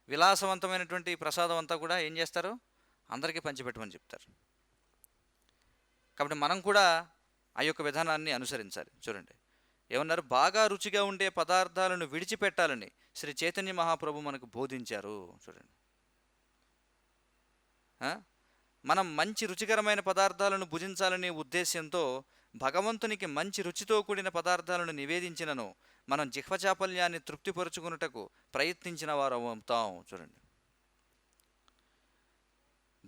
విలాసవంతమైనటువంటి ప్రసాదం అంతా కూడా ఏం చేస్తారు, అందరికీ పంచిపెట్టమని చెప్తారు. కాబట్టి మనం కూడా ఆ యొక్క విధానాన్ని అనుసరించాలి. చూడండి ఏమన్నారు, బాగా రుచిగా ఉండే పదార్థాలను విడిచిపెట్టాలని శ్రీ చైతన్య మహాప్రభు మనకు బోధించారు. చూడండి, మనం మంచి రుచికరమైన పదార్థాలను భుజించాలనే ఉద్దేశ్యంతో భగవంతునికి మంచి రుచితో కూడిన పదార్థాలను నివేదించినను మనం జిహ్వచాపల్యాన్ని తృప్తిపరుచుకున్నటకు ప్రయత్నించిన వారు అవుతాం. చూడండి,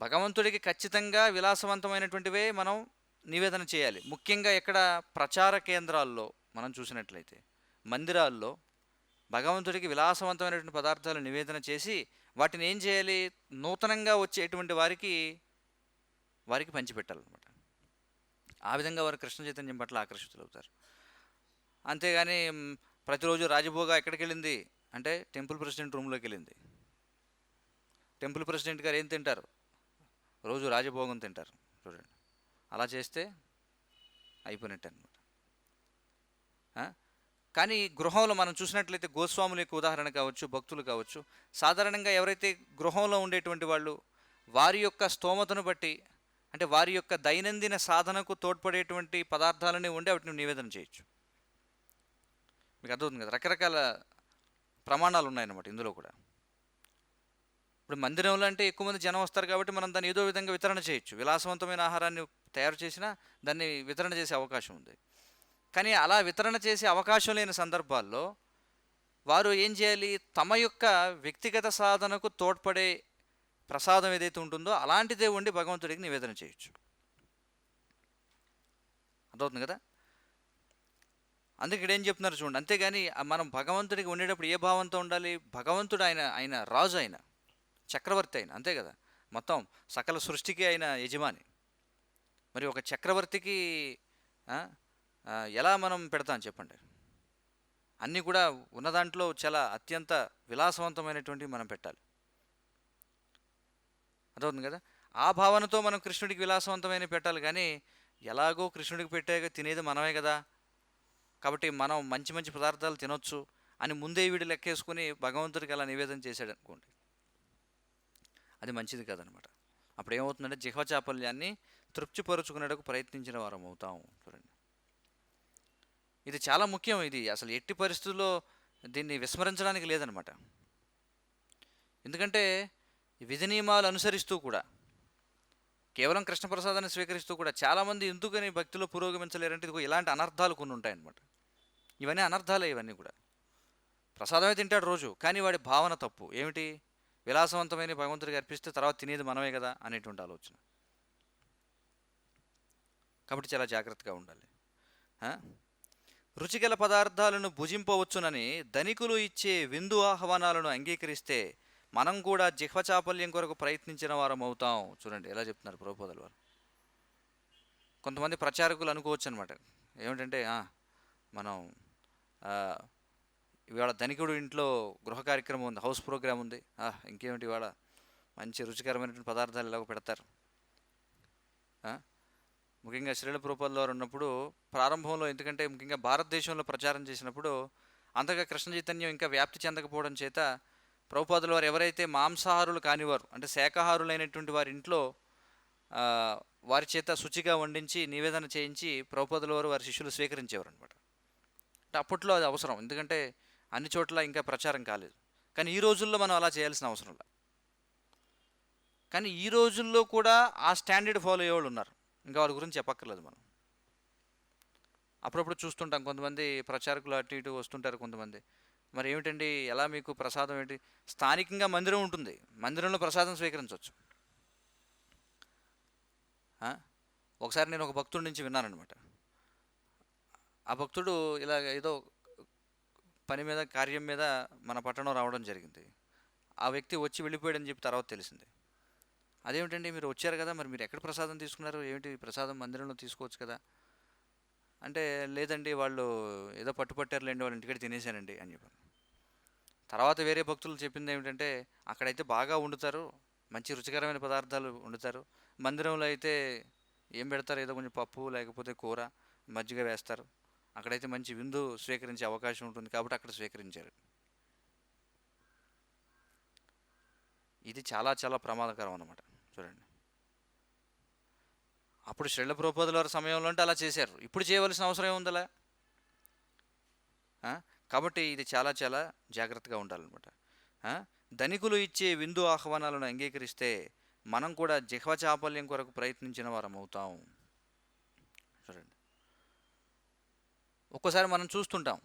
భగవంతుడికి ఖచ్చితంగా విలాసవంతమైనటువంటివే మనం నివేదన చేయాలి. ముఖ్యంగా ఎక్కడ, ప్రచార కేంద్రాల్లో మనం చూసినట్లయితే మందిరాల్లో భగవంతుడికి విలాసవంతమైనటువంటి పదార్థాలు నివేదన చేసి వాటిని ఏం చేయాలి, నూతనంగా వచ్చేటువంటి వారికి పంచిపెట్టాలన్నమాట. ఆ విధంగా వారు కృష్ణ చైతన్యం పట్ల ఆకర్షితులవుతారు. అంతేగాని ప్రతిరోజు రాజభోగా ఎక్కడికి వెళ్ళింది అంటే టెంపుల్ ప్రెసిడెంట్ రూమ్లోకి వెళ్ళింది. టెంపుల్ ప్రెసిడెంట్ గారు ఏం తింటారు, రోజు రాజభోగం తింటారు. చూడండి, అలా చేస్తే అయిపోయినట్టు అనమాట. కానీ గృహంలో మనం చూసినట్లయితే గోస్వాముల యొక్క ఉదాహరణ కావచ్చు, భక్తులు కావచ్చు, సాధారణంగా ఎవరైతే గృహంలో ఉండేటువంటి వాళ్ళు వారి యొక్క స్తోమతను బట్టి, అంటే వారి యొక్క దైనందిన సాధనకు తోడ్పడేటువంటి పదార్థాలని ఉండి వాటిని నివేదన చేయొచ్చు. మీకు అర్థమవుతుంది కదా, రకరకాల ప్రమాణాలు ఉన్నాయన్నమాట ఇందులో కూడా. ఇప్పుడు మందిరంలో అంటే ఎక్కువ మంది జనం వస్తారు కాబట్టి మనం దాన్ని ఏదో విధంగా వితరణ చేయొచ్చు. విలాసవంతమైన ఆహారాన్ని తయారు చేసినా దాన్ని వితరణ చేసే అవకాశం ఉంది. కానీ అలా వితరణ చేసే అవకాశం లేని సందర్భాల్లో వారు ఏం చేయాలి, తమ యొక్క వ్యక్తిగత సాధనకు తోడ్పడే ప్రసాదం ఏదైతే ఉంటుందో అలాంటిదే ఉండి భగవంతుడికి నివేదన చేయొచ్చు. అర్థవుతుంది కదా. అందుకే ఇక్కడ ఏం చెప్తున్నారు చూడండి, అంతేగాని మనం భగవంతుడికి ఉండేటప్పుడు ఏ భావంతో ఉండాలి, భగవంతుడు ఆయన రాజు, ఆయన చక్రవర్తి ఆయన, అంతే కదా. మొత్తం సకల సృష్టికి ఆయన యజమాని. మరి ఒక చక్రవర్తికి ఆ, ఎలా మనం పెడతాం చెప్పండి. అన్నీ కూడా ఉన్న దాంట్లో చాలా అత్యంత విలాసవంతమైనటువంటివి మనం పెట్టాలి. అర్థవుతుంది కదా. ఆ భావనతో మనం కృష్ణుడికి విలాసవంతమైన పెట్టాలి, కానీ ఎలాగో కృష్ణుడికి పెట్టాక తినేది మనమే కదా, కాబట్టి మనం మంచి మంచి పదార్థాలు తినొచ్చు అని ముందే వీడు లెక్కేసుకుని భగవంతుడికి అలా నివేదన చేశాడు అనుకోండి, అది మంచిది కాదనమాట. అప్పుడు ఏమవుతుందంటే జిహ్వచాపల్యాన్ని తృప్తిపరుచుకునేటకు ప్రయత్నించిన వారం అవుతాం. చూడండి, ఇది చాలా ముఖ్యం. ఇది అసలు ఎట్టి పరిస్థితుల్లో దీన్ని విస్మరించడానికి లేదనమాట. ఎందుకంటే విధి నియమాలు అనుసరిస్తూ కూడా, కేవలం కృష్ణప్రసాదాన్ని స్వీకరిస్తూ కూడా చాలామంది ఎందుకని భక్తిలో పురోగమించలేరంటే ఇదిగో ఇలాంటి అనర్థాలు కొన్ని ఉంటాయన్నమాట. ఇవన్నీ అనర్థాలే, ఇవన్నీ కూడా. ప్రసాదమే తింటాడు రోజు, కానీ వాడి భావన తప్పు. ఏమిటి? విలాసవంతమైన భగవంతుడికి అర్పిస్తే తర్వాత తినేది మనమే కదా అనేటువంటి ఆలోచన. కాబట్టి చాలా జాగ్రత్తగా ఉండాలి. రుచిగల పదార్థాలను భుజింపవచ్చునని ధనికులు ఇచ్చే విందు ఆహ్వానాలను అంగీకరిస్తే మనం కూడా జిహ్వచాపల్యం కొరకు ప్రయత్నించిన వారం అవుతాం. చూడండి ఎలా చెప్తున్నారు ప్రభుపాదుల వారు. కొంతమంది ప్రచారకులు అనుకోవచ్చు అనమాట, ఏమిటంటే మనం ఇవాళ ధనికుడు ఇంట్లో గృహ కార్యక్రమం ఉంది, హౌస్ ప్రోగ్రామ్ ఉంది, ఇంకేమిటి ఇవాళ మంచి రుచికరమైనటువంటి పదార్థాలు ఎలాగో పెడతారు. ముఖ్యంగా శ్రీల ప్రభుపాదుల వారు ఉన్నప్పుడు ప్రారంభంలో, ఎందుకంటే ముఖ్యంగా భారతదేశంలో ప్రచారం చేసినప్పుడు అంతగా కృష్ణ చైతన్యం ఇంకా వ్యాప్తి చెందకపోవడం చేత ప్రభుపాదుల వారు ఎవరైతే మాంసాహారులు కానివారు, అంటే శాకాహారులైనటువంటి వారి ఇంట్లో వారి చేత శుచిగా వండించి నివేదన చేయించి ప్రభుపాదుల వారు వారి శిష్యులు స్వీకరించేవారు అనమాట. అప్పట్లో అది అవసరం, ఎందుకంటే అన్ని చోట్ల ఇంకా ప్రచారం కాలేదు. కానీ ఈ రోజుల్లో మనం అలా చేయాల్సిన అవసరం లేదు. కానీ ఈ రోజుల్లో కూడా ఆ స్టాండర్డ్ ఫాలో అయ్యేవాళ్ళు ఉన్నారు, ఇంకా వారి గురించి చెప్పక్కర్లేదు. మనం అప్పుడప్పుడు చూస్తుంటాం, కొంతమంది ప్రచారకులు అటు ఇటు వస్తుంటారు కొంతమంది. మరి ఏమిటండి, ఎలా మీకు ప్రసాదం ఏంటి? స్థానికంగా మందిరం ఉంటుంది, మందిరంలో ప్రసాదం స్వీకరించవచ్చు. ఒకసారి నేను ఒక భక్తుడి నుంచి విన్నానమాట. ఆ భక్తుడు ఇలా ఏదో పని మీద, కార్యం మీద మన పట్టణం రావడం జరిగింది. ఆ వ్యక్తి వచ్చి వెళ్ళిపోయాడని చెప్పి తర్వాత తెలిసింది. అదేమిటండి, మీరు వచ్చారు కదా, మరి మీరు ఎక్కడ ప్రసాదం తీసుకున్నారు, ఏమిటి ప్రసాదం మందిరంలో తీసుకోవచ్చు కదా అంటే, లేదండి వాళ్ళు ఏదో పట్టుపట్టారులేండి, వాళ్ళ ఇంటికి తినేశానండి అని చెప్పాను. తర్వాత వేరే భక్తులు చెప్పింది ఏమిటంటే, అక్కడైతే బాగా వండుతారు, మంచి రుచికరమైన పదార్థాలు వండుతారు, మందిరంలో అయితే ఏం పెడతారు, ఏదో కొంచెం పప్పు లేకపోతే కూర మజ్జిగ వేస్తారు, అక్కడైతే మంచి విందు స్వీకరించే అవకాశం ఉంటుంది కాబట్టి అక్కడ స్వీకరించారు. ఇది చాలా చాలా ప్రమాదకరం అన్నమాట. చూడండి, అప్పుడు శ్రీల ప్రభుపాదుల వారి సమయంలో అంటే అలా చేశారు, ఇప్పుడు చేయవలసిన అవసరం ఏముందలా? కాబట్టి ఇది చాలా చాలా జాగ్రత్తగా ఉండాలన్నమాట. ధనికులు ఇచ్చే విందు ఆహ్వానాలను అంగీకరిస్తే మనం కూడా జిహ్వచాపల్యం కొరకు ప్రయత్నించిన వారం అవుతాం. చూడండి, ఒక్కోసారి మనం చూస్తుంటాం,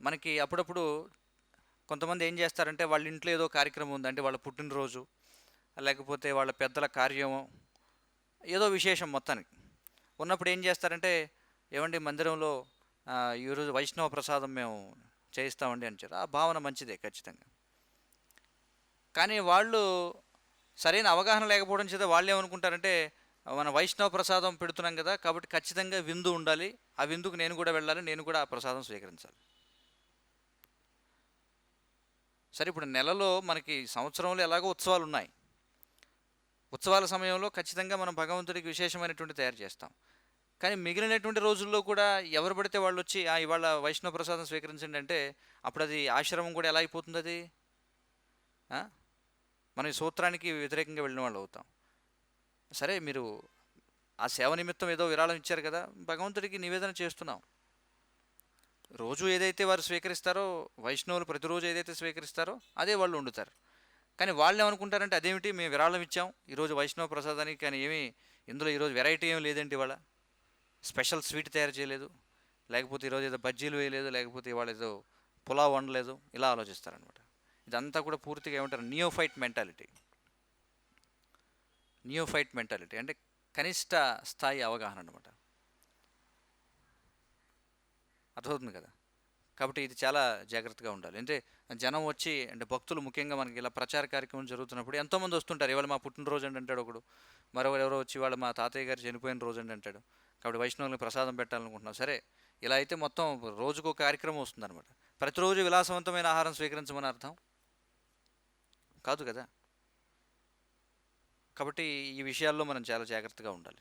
మనకి అప్పుడప్పుడు కొంతమంది ఏం చేస్తారంటే, వాళ్ళ ఇంట్లో ఏదో కార్యక్రమం ఉంది, అంటే వాళ్ళ పుట్టినరోజు లేకపోతే వాళ్ళ పెద్దల కార్యము, ఏదో విశేషం మొత్తానికి ఉన్నప్పుడు ఏం చేస్తారంటే, ఏమండి మందిరంలో ఈరోజు వైష్ణవ ప్రసాదం మేము చేయిస్తామండి అని చెప్పారు. ఆ భావన మంచిదే ఖచ్చితంగా. కానీ వాళ్ళు సరైన అవగాహన లేకపోవడం చేత వాళ్ళు ఏమనుకుంటారంటే, మన వైష్ణవ ప్రసాదం పెడుతున్నాం కదా కాబట్టి ఖచ్చితంగా విందు ఉండాలి, ఆ విందుకు నేను కూడా వెళ్ళాలి, నేను కూడా ఆ ప్రసాదం స్వీకరించాలి. సరే, ఇప్పుడు నెలలో మనకి సంవత్సరంలో ఎలాగో ఉత్సవాలు ఉన్నాయి, ఉత్సవాల సమయంలో ఖచ్చితంగా మనం భగవంతుడికి విశేషమైనటువంటి తయారు చేస్తాం. కానీ మిగిలినటువంటి రోజుల్లో కూడా ఎవరు పడితే వాళ్ళు వచ్చి ఇవాళ వైష్ణవ ప్రసాదం స్వీకరించండి అంటే, అప్పుడు అది ఆశ్రమం కూడా ఎలా అయిపోతుంది? అది మనం ఈ సూత్రానికి వ్యతిరేకంగా వెళ్ళిన వాళ్ళు అవుతాం. సరే, మీరు ఆ సేవ నిమిత్తం ఏదో విరాళం ఇచ్చారు కదా, భగవంతుడికి నివేదన చేస్తున్నాం. రోజు ఏదైతే వారు స్వీకరిస్తారో, వైష్ణవులు ప్రతిరోజు ఏదైతే స్వీకరిస్తారో అదే వాళ్ళు వండుతారు. కానీ వాళ్ళు ఏమనుకుంటారంటే, అదేమిటి మేము విరాళం ఇచ్చాం ఈరోజు వైష్ణవ ప్రసాదానికి, కానీ ఏమీ ఇందులో ఈరోజు వెరైటీ ఏమి లేదండి, ఇవాళ స్పెషల్ స్వీట్ తయారు చేయలేదు, లేకపోతే ఈరోజు ఏదో బజ్జీలు వేయలేదు, లేకపోతే ఇవాళ ఏదో పులావ్ వండలేదు, ఇలా ఆలోచిస్తారనమాట. ఇదంతా కూడా పూర్తిగా ఏమంటారు, నియోఫైట్ మెంటాలిటీ. నియోఫైట్ మెంటాలిటీ అంటే కనిష్ట స్థాయి అవగాహన అనమాట. అర్థమవుతుంది కదా. కాబట్టి ఇది చాలా జాగ్రత్తగా ఉండాలి. అంటే జనం వచ్చి అంటే భక్తులు ముఖ్యంగా మనకి ఇలా ప్రచార కార్యక్రమం జరుగుతున్నప్పుడు ఎంతోమంది వస్తుంటారు. ఇవాళ మా పుట్టినరోజు అండి అంటాడు ఒకడు. మరొకరు ఎవరో వచ్చి ఇవాళ మా తాతయ్య గారు చనిపోయిన రోజు అండి అంటాడు. కాబట్టి వైష్ణవులకు ప్రసాదం పెట్టాలనుకుంటున్నాం. సరే, ఇలా అయితే మొత్తం రోజుకు ఒక కార్యక్రమం వస్తుందన్నమాట. ప్రతిరోజు విలాసవంతమైన ఆహారం స్వీకరించమని అర్థం కాదు కదా. కాబట్టి ఈ విషయాల్లో మనం చాలా జాగ్రత్తగా ఉండాలి.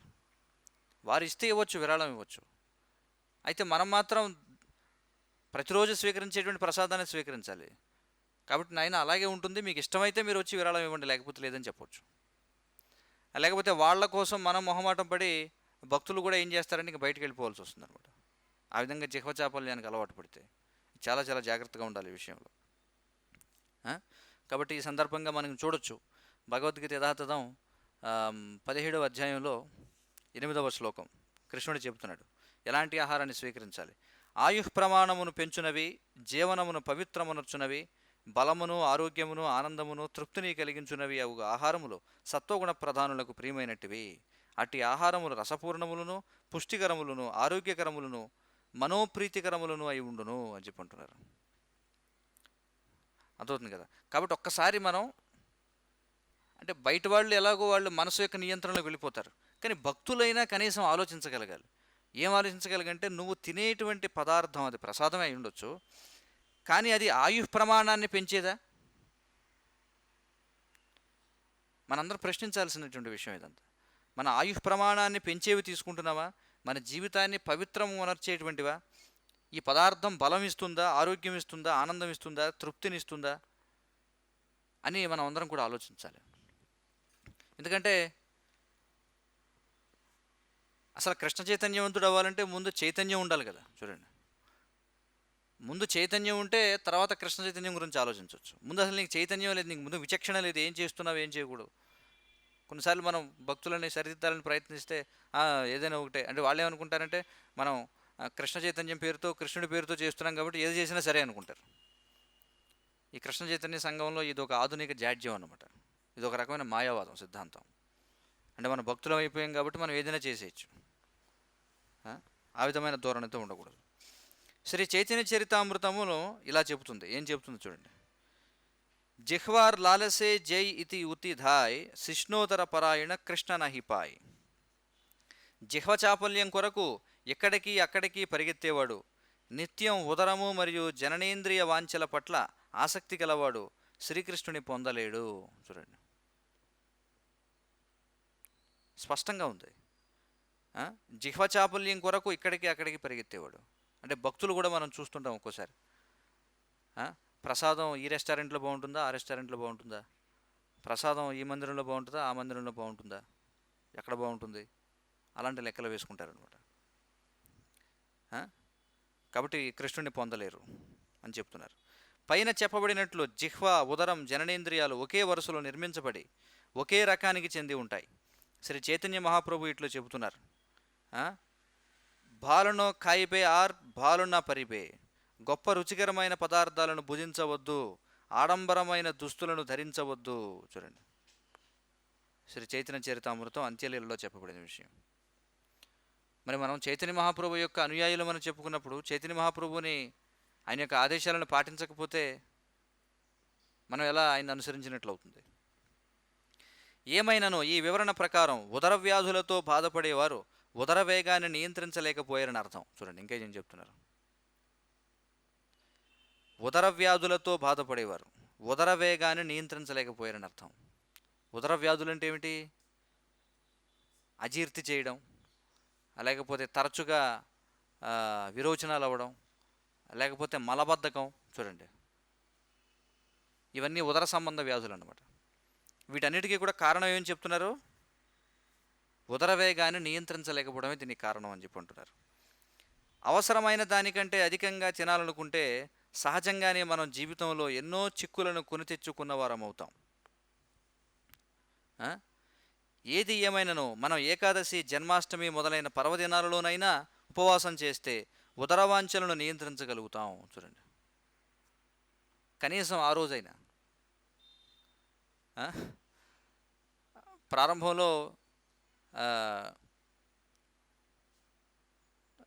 వారు ఇస్తే ఇవ్వచ్చు, విరాళం ఇవ్వచ్చు. అయితే మనం మాత్రం ప్రతిరోజు స్వీకరించేటువంటి ప్రసాదాన్ని స్వీకరించాలి. కాబట్టి నాయన అలాగే ఉంటుంది, మీకు ఇష్టమైతే మీరు వచ్చి విరాళం ఇవ్వండి, లేకపోతే లేదని చెప్పొచ్చు. లేకపోతే వాళ్ళ కోసం మనం మొహమాటం పడి భక్తులు కూడా ఏం చేస్తారంటే ఇంక బయటకు వెళ్ళిపోవాల్సి వస్తుంది అనమాట. ఆ విధంగా జిహ్వ చాపల్యానికి అలవాటు పడితే చాలా చాలా జాగ్రత్తగా ఉండాలి ఈ విషయంలో. కాబట్టి ఈ సందర్భంగా మనం చూడొచ్చు భగవద్గీత యథాతథం 17వ అధ్యాయంలో 8వ శ్లోకం కృష్ణుడు చెబుతున్నాడు ఎలాంటి ఆహారాన్ని స్వీకరించాలి. ఆయుః ప్రమాణమును పెంచునవి, జీవనమును పవిత్రమునర్చునవి, బలమును ఆరోగ్యమును ఆనందమును తృప్తిని కలిగించునవి అవు ఆహారములు సత్వగుణ ప్రధానులకు ప్రియమైనటివి. అట్టి ఆహారములు రసపూర్ణములను, పుష్టికరములను, ఆరోగ్యకరములను, మనోప్రీతికరములను అయి ఉండును అని చెప్పంటున్నారు. అర్థమవుతుంది కదా. కాబట్టి ఒక్కసారి మనం అంటే బయట వాళ్ళు ఎలాగో వాళ్ళు మనసు యొక్క నియంత్రణలోకి వెళ్ళిపోతారు. కానీ భక్తులైనా కనీసం ఆలోచించగలగాలి. ఏం ఆలోచించగలగంటే నువ్వు తినేటువంటి పదార్థం అది ప్రసాదమే అయి ఉండొచ్చు, కానీ అది ఆయుః ప్రమాణాన్ని పెంచేదా? మనందరం ప్రశ్నించాల్సినటువంటి విషయం ఇదంతా. మన ఆయుః ప్రమాణాన్ని పెంచేవి తీసుకుంటున్నావా? మన జీవితాన్ని పవిత్రము అనర్చేటువంటివా? ఈ పదార్థం బలం ఇస్తుందా, ఆరోగ్యం ఇస్తుందా, ఆనందం ఇస్తుందా, తృప్తినిస్తుందా అని మనం అందరం కూడా ఆలోచించాలి. ఎందుకంటే అసలు కృష్ణ చైతన్యవంతుడు అవ్వాలంటే ముందు చైతన్యం ఉండాలి కదా. చూడండి, ముందు చైతన్యం ఉంటే తర్వాత కృష్ణ చైతన్యం గురించి ఆలోచించవచ్చు. ముందు అసలు నీకు చైతన్యం లేదు, నీకు ముందు విచక్షణ లేదు, ఏం చేస్తున్నావు ఏం చేయకూడదు. కొన్నిసార్లు మనం భక్తులని సరిదిద్దాలని ప్రయత్నిస్తే ఏదైనా ఒకటే అంటే వాళ్ళు ఏమనుకుంటారంటే మనం కృష్ణ చైతన్యం పేరుతో కృష్ణుడి పేరుతో చేస్తున్నాం కాబట్టి ఏది చేసినా సరే అనుకుంటారు. ఈ కృష్ణ చైతన్య సంఘంలో ఇది ఒక ఆధునిక జాడ్యం అన్నమాట. ఇది ఒక రకమైన మాయావాదం సిద్ధాంతం. అంటే మనం భక్తులం అయిపోయాం కాబట్టి మనం ఏదైనా చేసేయచ్చు. ఆ విధమైన ధోరణితో ఉండకూడదు. శ్రీ చైతన్య చరితామృతములో ఇలా చెబుతుంది. ఏం చెబుతుంది చూడండి. జిహ్వార్ లాలసే జై ఇతి ఉతి ధాయ్ శిష్ణోదర పరాయణ కృష్ణ నహిపాయ్. జిహ్వ చాపల్యం కొరకు ఎక్కడికి అక్కడికి పరిగెత్తేవాడు, నిత్యం ఉదరము మరియు జననేంద్రియ వాంఛల పట్ల ఆసక్తి గలవాడు శ్రీకృష్ణుని పొందలేడు. చూడండి, స్పష్టంగా ఉంది. జిహ్వ చాపల్యం కొరకు ఇక్కడికి అక్కడికి పరిగెత్తేవాడు అంటే భక్తులు కూడా మనం చూస్తుంటాం. ఒక్కోసారి ప్రసాదం ఈ రెస్టారెంట్లో బాగుంటుందా, ఆ రెస్టారెంట్లో బాగుంటుందా, ప్రసాదం ఈ మందిరంలో బాగుంటుందా, ఆ మందిరంలో బాగుంటుందా, ఎక్కడ బాగుంటుంది, అలాంటి లెక్కలు వేసుకుంటారనమాట. కాబట్టి కృష్ణుడిని పొందలేరు అని చెప్తున్నారు. పైన చెప్పబడినట్లు జిహ్వ, ఉదరం, జననేంద్రియాలు ఒకే వరుసలో నిర్మించబడి ఒకే రకానికి చెంది ఉంటాయి. శ్రీ చైతన్య మహాప్రభు ఇట్లు చెబుతున్నారు. బాలునో ఖాయిపే ఆర్ బాలున పరిపే. గొప్ప రుచికరమైన పదార్థాలను భుజించవద్దు, ఆడంబరమైన దుస్తులను ధరించవద్దు. చూడండి, శ్రీ చైతన్య చరితామృతం అంత్యలీలలో చెప్పబడిన విషయం. మరి మనం చైతన్య మహాప్రభు యొక్క అనుయాయులు మనం చెప్పుకున్నప్పుడు చైతన్య మహాప్రభుని ఆయన యొక్క ఆదేశాలను పాటించకపోతే మనం ఎలా ఆయన అనుసరించినట్లు అవుతుంది? ఏమైనాను ఈ వివరణ ప్రకారం ఉదర వ్యాధులతో బాధపడేవారు ఉదర వేగాన్ని నియంత్రించలేకపోయారని అర్థం. చూడండి, ఇంకేం చెప్తున్నారు. ఉదర వ్యాధులతో బాధపడేవారు ఉదర వేగాన్ని నియంత్రించలేకపోయారని అర్థం. ఉదర వ్యాధులు అంటే ఏమిటి? అజీర్తి చేయడం, లేకపోతే తరచుగా విరోచనాలు అవ్వడం, లేకపోతే మలబద్ధకం. చూడండి, ఇవన్నీ ఉదర సంబంధ వ్యాధులు అన్నమాట. వీటన్నిటికీ కూడా కారణం ఏమని చెప్తున్నారు? ఉదర వేగాన్ని నియంత్రించలేకపోవడమే దీనికి కారణం అని చెప్పి అంటున్నారు. అవసరమైన దానికంటే అధికంగా తినాలనుకుంటే సహజంగానే మనం జీవితంలో ఎన్నో చిక్కులను కొని తెచ్చుకున్న వారం అవుతాం. ఏది ఏమైనాను మనం ఏకాదశి, జన్మాష్టమి మొదలైన పర్వదినాలలోనైనా ఉపవాసం చేస్తే ఉదరవాంఛలను నియంత్రించగలుగుతాం. చూడండి, కనీసం ఆ రోజైనా. ప్రారంభంలో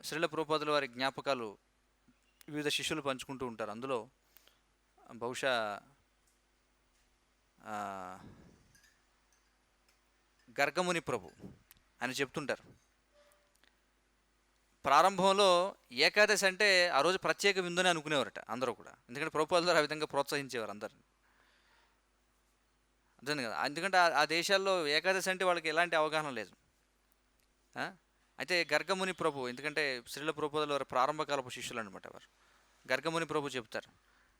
శ్రీల ప్రభుపాదుల వారి జ్ఞాపకాలు వివిధ శిష్యులు పంచుకుంటూ ఉంటారు. అందులో బహుశా ఆ, గర్గముని ప్రభు అని చెప్తుంటారు. ప్రారంభంలో ఏకాదశి అంటే ఆ రోజు ప్రత్యేక విందుని అనుకునేవారట అందరూ కూడా, ఎందుకంటే ప్రభుపాదుల వారు ఆ విధంగా ప్రోత్సహించేవారు అందరు. అర్థం కదా, ఎందుకంటే ఆ దేశాల్లో ఏకాదశి అంటే వాళ్ళకి ఎలాంటి అవగాహన లేదు. ఆ? అయితే గర్గముని ప్రభు, ఎందుకంటే శ్రీల ప్రభుపాదుల వారి ప్రారంభకాలపు శిష్యులు అనమాట వారు. గర్గముని ప్రభు చెప్తారు,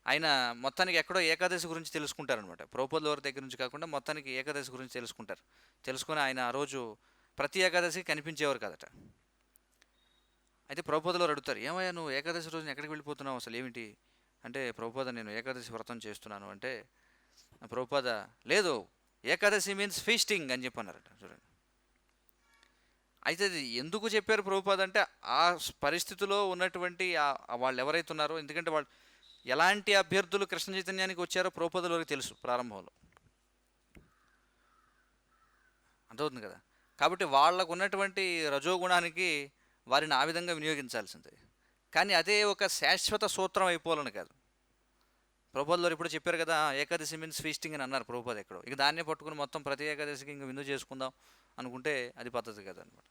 ఆయన మొత్తానికి ఎక్కడో ఏకాదశి గురించి తెలుసుకుంటారనమాట. ప్రభుపాదుల వారి దగ్గర నుంచి కాకుండా మొత్తానికి ఏకాదశి గురించి తెలుసుకుంటారు. తెలుసుకొని ఆయన ఆ రోజు ప్రతి ఏకాదశికి కనిపించేవారు కదట. అయితే ప్రభుపాదుల వారు అడుగుతారు, ఏమయ్యా నువ్వు ఏకాదశి రోజున ఎక్కడికి వెళ్ళిపోతున్నావు, అసలు ఏమిటి అంటే, ప్రభుపాద నేను ఏకాదశి వ్రతం చేస్తున్నాను అంటే, ప్రభుపాద లేదు, ఏకాదశి మీన్స్ ఫీస్టింగ్ అని చెప్పన్నారట. చూడండి, అయితే అది ఎందుకు చెప్పారు ప్రభుపాద అంటే, ఆ పరిస్థితిలో ఉన్నటువంటి వాళ్ళు ఎవరైతే ఉన్నారో, ఎందుకంటే వాళ్ళు ఎలాంటి అభ్యర్థులు కృష్ణ చైతన్యానికి వచ్చారో ప్రభుపాదుల వారికి తెలుసు ప్రారంభంలో, అర్థమవుతుంది కదా. కాబట్టి వాళ్ళకు ఉన్నటువంటి రజోగుణానికి వారిని ఆ విధంగా వినియోగించాల్సిందే. కానీ అదే ఒక శాశ్వత సూత్రం అయిపోవాలని కాదు. ప్రభుపాదుల వారు ఇప్పుడు చెప్పారు కదా, ఏకాదశి మీన్స్ ఫీస్టింగ్ అని అన్నారు ప్రభుపాద ఎక్కడో, ఇక దాన్నే పట్టుకుని మొత్తం ప్రతి ఏకాదశికి ఇంక విందు చేసుకుందాం అనుకుంటే అది పద్ధతి కదా అనమాట.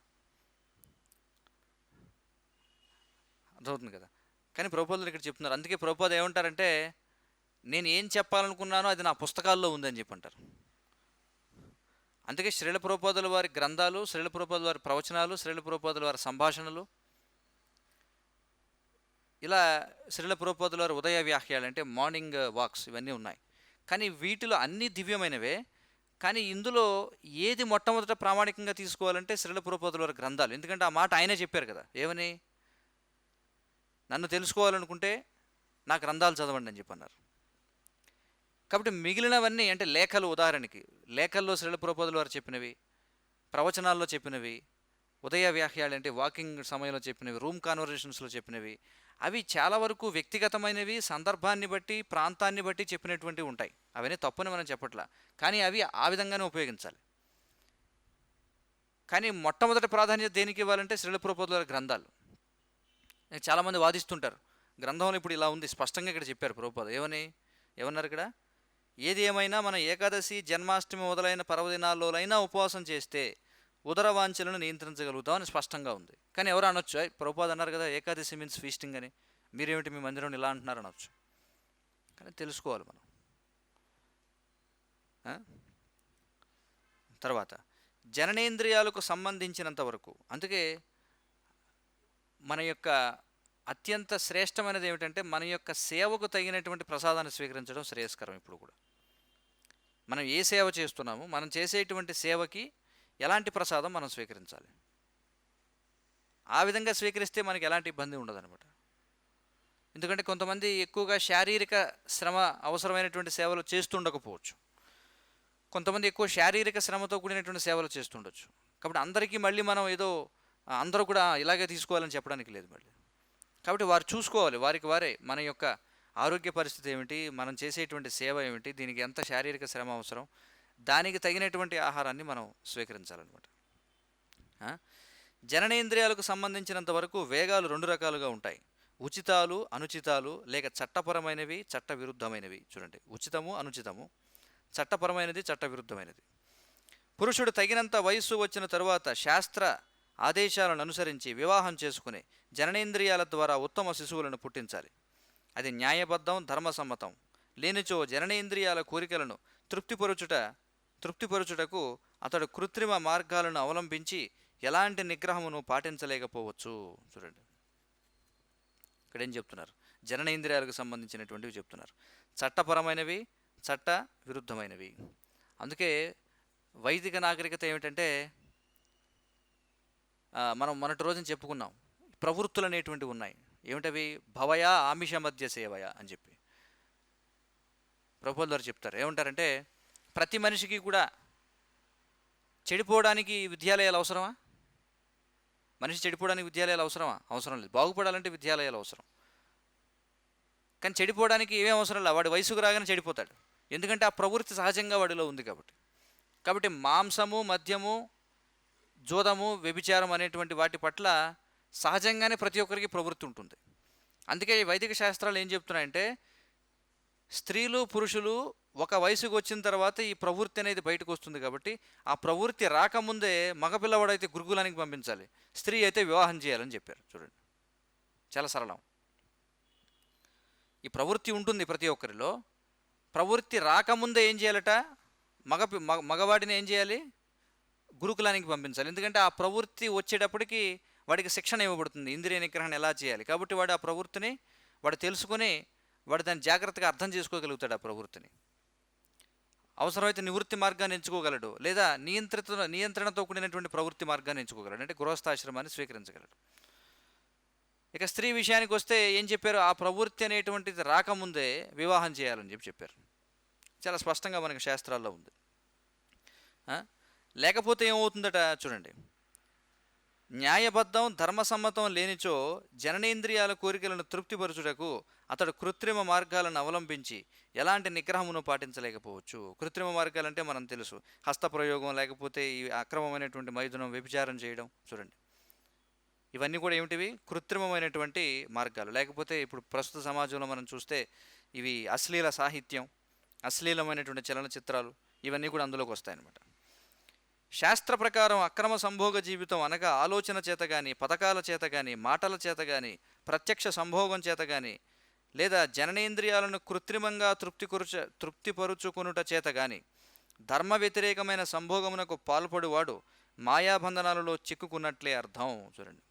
అర్థమవుతుంది కదా. కానీ ప్రభుపాదులు ఇక్కడ చెప్తున్నారు. అందుకే ప్రభుపాద ఏమంటారంటే, నేను ఏం చెప్పాలనుకున్నానో అది నా పుస్తకాల్లో ఉందని చెప్పంటారు. అందుకే శ్రీల ప్రభుపాదుల వారి గ్రంథాలు, శ్రీల ప్రభుపాదుల వారి ప్రవచనాలు, శ్రీల ప్రభుపాదుల వారి సంభాషణలు, ఇలా శ్రీల ప్రభుపాదుల వారి ఉదయ వ్యాఖ్యలు అంటే మార్నింగ్ వాక్స్, ఇవన్నీ ఉన్నాయి. కానీ వీటిలో అన్నీ దివ్యమైనవే. కానీ ఇందులో ఏది మొట్టమొదట ప్రామాణికంగా తీసుకోవాలంటే శ్రీల ప్రభుపాదుల వారి గ్రంథాలు. ఎందుకంటే ఆ మాట ఆయనే చెప్పారు కదా, ఏమని, నన్ను తెలుసుకోవాలనుకుంటే నా గ్రంథాలు చదవండి అని చెప్పన్నారు. కాబట్టి మిగిలినవన్నీ అంటే లేఖలు, ఉదాహరణకి లేఖల్లో శ్రీల ప్రభుపాదుల వారు చెప్పినవి, ప్రవచనాల్లో చెప్పినవి, ఉదయ వ్యాఖ్యలు అంటే వాకింగ్ సమయంలో చెప్పినవి, రూమ్ కాన్వర్జేషన్స్లో చెప్పినవి, అవి చాలా వరకు వ్యక్తిగతమైనవి, సందర్భాన్ని బట్టి ప్రాంతాన్ని బట్టి చెప్పినటువంటివి ఉంటాయి. అవన్నీ తప్పని మనం చెప్పట్లా, కానీ అవి ఆ విధంగానే ఉపయోగించాలి. కానీ మొట్టమొదటి ప్రాధాన్యత దేనికి ఇవ్వాలంటే శ్రీల ప్రభుపాదుల వారి గ్రంథాలు. చాలామంది వాదిస్తుంటారు, గ్రంథంలో ఇప్పుడు ఇలా ఉంది, స్పష్టంగా ఇక్కడ చెప్పారు ప్రభుపాద, ఏమన్నారు ఇక్కడ, ఏది ఏమైనా మన ఏకాదశి, జన్మాష్టమి మొదలైన పర్వదినాల్లోనైనా ఉపవాసం చేస్తే ఉదర వాంఛలను నియంత్రించగలుగుతామని స్పష్టంగా ఉంది. కానీ ఎవరు అనొచ్చు, ప్రభుపాద అన్నారు కదా ఏకాదశి మీన్స్ ఫీస్టింగ్ అని, మీరేమిటి మీ మందిరంలో ఇలా అంటున్నారు అనొచ్చు. కానీ తెలుసుకోవాలి మనం. తర్వాత జననేంద్రియాలకు సంబంధించినంత వరకు, అందుకే మన యొక్క అత్యంత శ్రేష్టమైనది ఏమిటంటే మన యొక్క సేవకు తగినటువంటి ప్రసాదాన్ని స్వీకరించడం శ్రేయస్కరం. ఇప్పుడు కూడా మనం ఏ సేవ చేస్తున్నామో, మనం చేసేటువంటి సేవకి ఎలాంటి ప్రసాదం మనం స్వీకరించాలి, ఆ విధంగా స్వీకరిస్తే మనకి ఎలాంటి ఇబ్బంది ఉండదన్నమాట. ఎందుకంటే కొంతమంది ఎక్కువగా శారీరక శ్రమ అవసరమైనటువంటి సేవలు చేస్తుండకపోవచ్చు, కొంతమంది ఎక్కువ శారీరక శ్రమతో కూడినటువంటి సేవలు చేస్తుండొచ్చు. కాబట్టి అందరికీ మళ్ళీ మనం ఏదో అందరూ కూడా ఇలాగే తీసుకోవాలని చెప్పడానికి లేదు మళ్ళీ. కాబట్టి వారు చూసుకోవాలి, వారికి వారే మన యొక్క ఆరోగ్య పరిస్థితి ఏమిటి, మనం చేసేటువంటి సేవ ఏమిటి, దీనికి ఎంత శారీరక శ్రమ అవసరం, దానికి తగినటువంటి ఆహారాన్ని మనం స్వీకరించాలన్నమాట. జననేంద్రియాలకు సంబంధించినంత వరకు వేగాలు రెండు రకాలుగా ఉంటాయి, ఉచితాలు, అనుచితాలు, లేక చట్టపరమైనవి, చట్ట విరుద్ధమైనవి. చూడండి, ఉచితము, అనుచితము, చట్టపరమైనది, చట్ట విరుద్ధమైనది. పురుషుడు తగినంత వయస్సు వచ్చిన తరువాత శాస్త్ర ఆదేశాలను అనుసరించి వివాహం చేసుకుని జననేంద్రియాల ద్వారా ఉత్తమ శిశువులను పుట్టించాలి. అది న్యాయబద్ధం, ధర్మసమ్మతం. లేనిచో జననేంద్రియాల కోరికలను తృప్తిపరచుటకు అతడు కృత్రిమ మార్గాలను అవలంబించి ఎలాంటి నిగ్రహమును పాటించలేకపోవచ్చు. చూడండి, ఇక్కడ ఏం చెప్తున్నారు, జననేంద్రియాలకు సంబంధించినటువంటివి చెప్తున్నారు, చట్టపరమైనవి, చట్ట విరుద్ధమైనవి. అందుకే వైదిక నాగరికత ఏమిటంటే, మనం మొన్నటి రోజున చెప్పుకున్నాం, ప్రవృత్తులు అనేటువంటివి ఉన్నాయి. ఏమిటవి, భవయ ఆమిష మధ్య సేవయ అని చెప్పి ప్రభుపాదుల వారు చెప్తారు. ఏమంటారంటే, ప్రతి మనిషికి కూడా చెడిపోవడానికి విద్యాలయాలు అవసరమా? మనిషి చెడిపోవడానికి విద్యాలయాలు అవసరమా? అవసరం లేదు. బాగుపడాలంటే విద్యాలయాలు అవసరం. కానీ చెడిపోవడానికి ఏమేం అవసరం లేదు, వాడి వయసుకు రాగానే చెడిపోతాడు. ఎందుకంటే ఆ ప్రవృత్తి సహజంగా వాడిలో ఉంది కాబట్టి మాంసము, మద్యము, జోదము, వ్యభిచారం అనేటువంటి వాటి పట్ల సహజంగానే ప్రతి ఒక్కరికి ప్రవృత్తి ఉంటుంది. అందుకే ఈ వైదిక శాస్త్రాలు ఏం చెప్తున్నాయంటే, స్త్రీలు పురుషులు ఒక వయసుకు వచ్చిన తర్వాత ఈ ప్రవృత్తి అనేది బయటకు వస్తుంది కాబట్టి, ఆ ప్రవృత్తి రాకముందే మగపిల్లవాడైతే గురుకులానికి పంపించాలి, స్త్రీ అయితే వివాహం చేయాలని చెప్పారు. చూడండి, చాలా సరళం. ఈ ప్రవృత్తి ఉంటుంది ప్రతి ఒక్కరిలో. ప్రవృత్తి రాకముందే ఏం చేయాలట, మగవాడిని ఏం చేయాలి, గురుకులానికి పంపించాలి. ఎందుకంటే ఆ ప్రవృత్తి వచ్చేటప్పటికి వాడికి శిక్షణ ఇవ్వబడుతుంది, ఇంద్రియ నిగ్రహణ ఎలా చేయాలి. కాబట్టి వాడు ఆ ప్రవృత్తిని వాడు తెలుసుకొని వాడు దాన్ని జాగ్రత్తగా అర్థం చేసుకోగలుగుతాడు. ఆ ప్రవృత్తిని అవసరమైతే నివృత్తి మార్గాన్ని ఎంచుకోగలడు, లేదా నియంత్రణతో కూడినటువంటి ప్రవృత్తి మార్గాన్ని ఎంచుకోగలడు, అంటే గృహస్థాశ్రమాన్ని స్వీకరించగలడు. ఇక స్త్రీ విషయానికి వస్తే ఏం చెప్పారు, ఆ ప్రవృత్తి అనేటువంటిది రాకముందే వివాహం చేయాలని చెప్పారు. చాలా స్పష్టంగా మనకి శాస్త్రాల్లో ఉంది. లేకపోతే ఏమవుతుందట చూడండి, న్యాయబద్ధం ధర్మసమ్మతం లేనిచో జననేంద్రియాల కోరికలను తృప్తిపరచుటకు అతడు కృత్రిమ మార్గాలను అవలంబించి ఎలాంటి నిగ్రహమును పాటించలేకపోవచ్చు. కృత్రిమ మార్గాలంటే మనం తెలుసు, హస్తప్రయోగం, లేకపోతే ఈ అక్రమమైనటువంటి మైథునం, వ్యభిచారం చేయడం. చూడండి, ఇవన్నీ కూడా ఏమిటివి, కృత్రిమమైనటువంటి మార్గాలు. లేకపోతే ఇప్పుడు ప్రస్తుత సమాజంలో మనం చూస్తే ఇవి అశ్లీల సాహిత్యం, అశ్లీలమైనటువంటి చలనచిత్రాలు, ఇవన్నీ కూడా అందులోకి వస్తాయన్నమాట. శాస్త్ర ప్రకారం అక్రమ సంభోగ జీవితం అనగా ఆలోచన చేత కానీ, పథకాల చేత కానీ, మాటల చేత కానీ, ప్రత్యక్ష సంభోగం చేత కానీ, లేదా జననేంద్రియాలను కృత్రిమంగా తృప్తిపరుచుకొనుట చేత కానీ ధర్మ వ్యతిరేకమైన సంభోగమునకు పాల్పడువాడు మాయాబంధనాలలో చిక్కుకున్నట్లే అర్థం. చూడండి,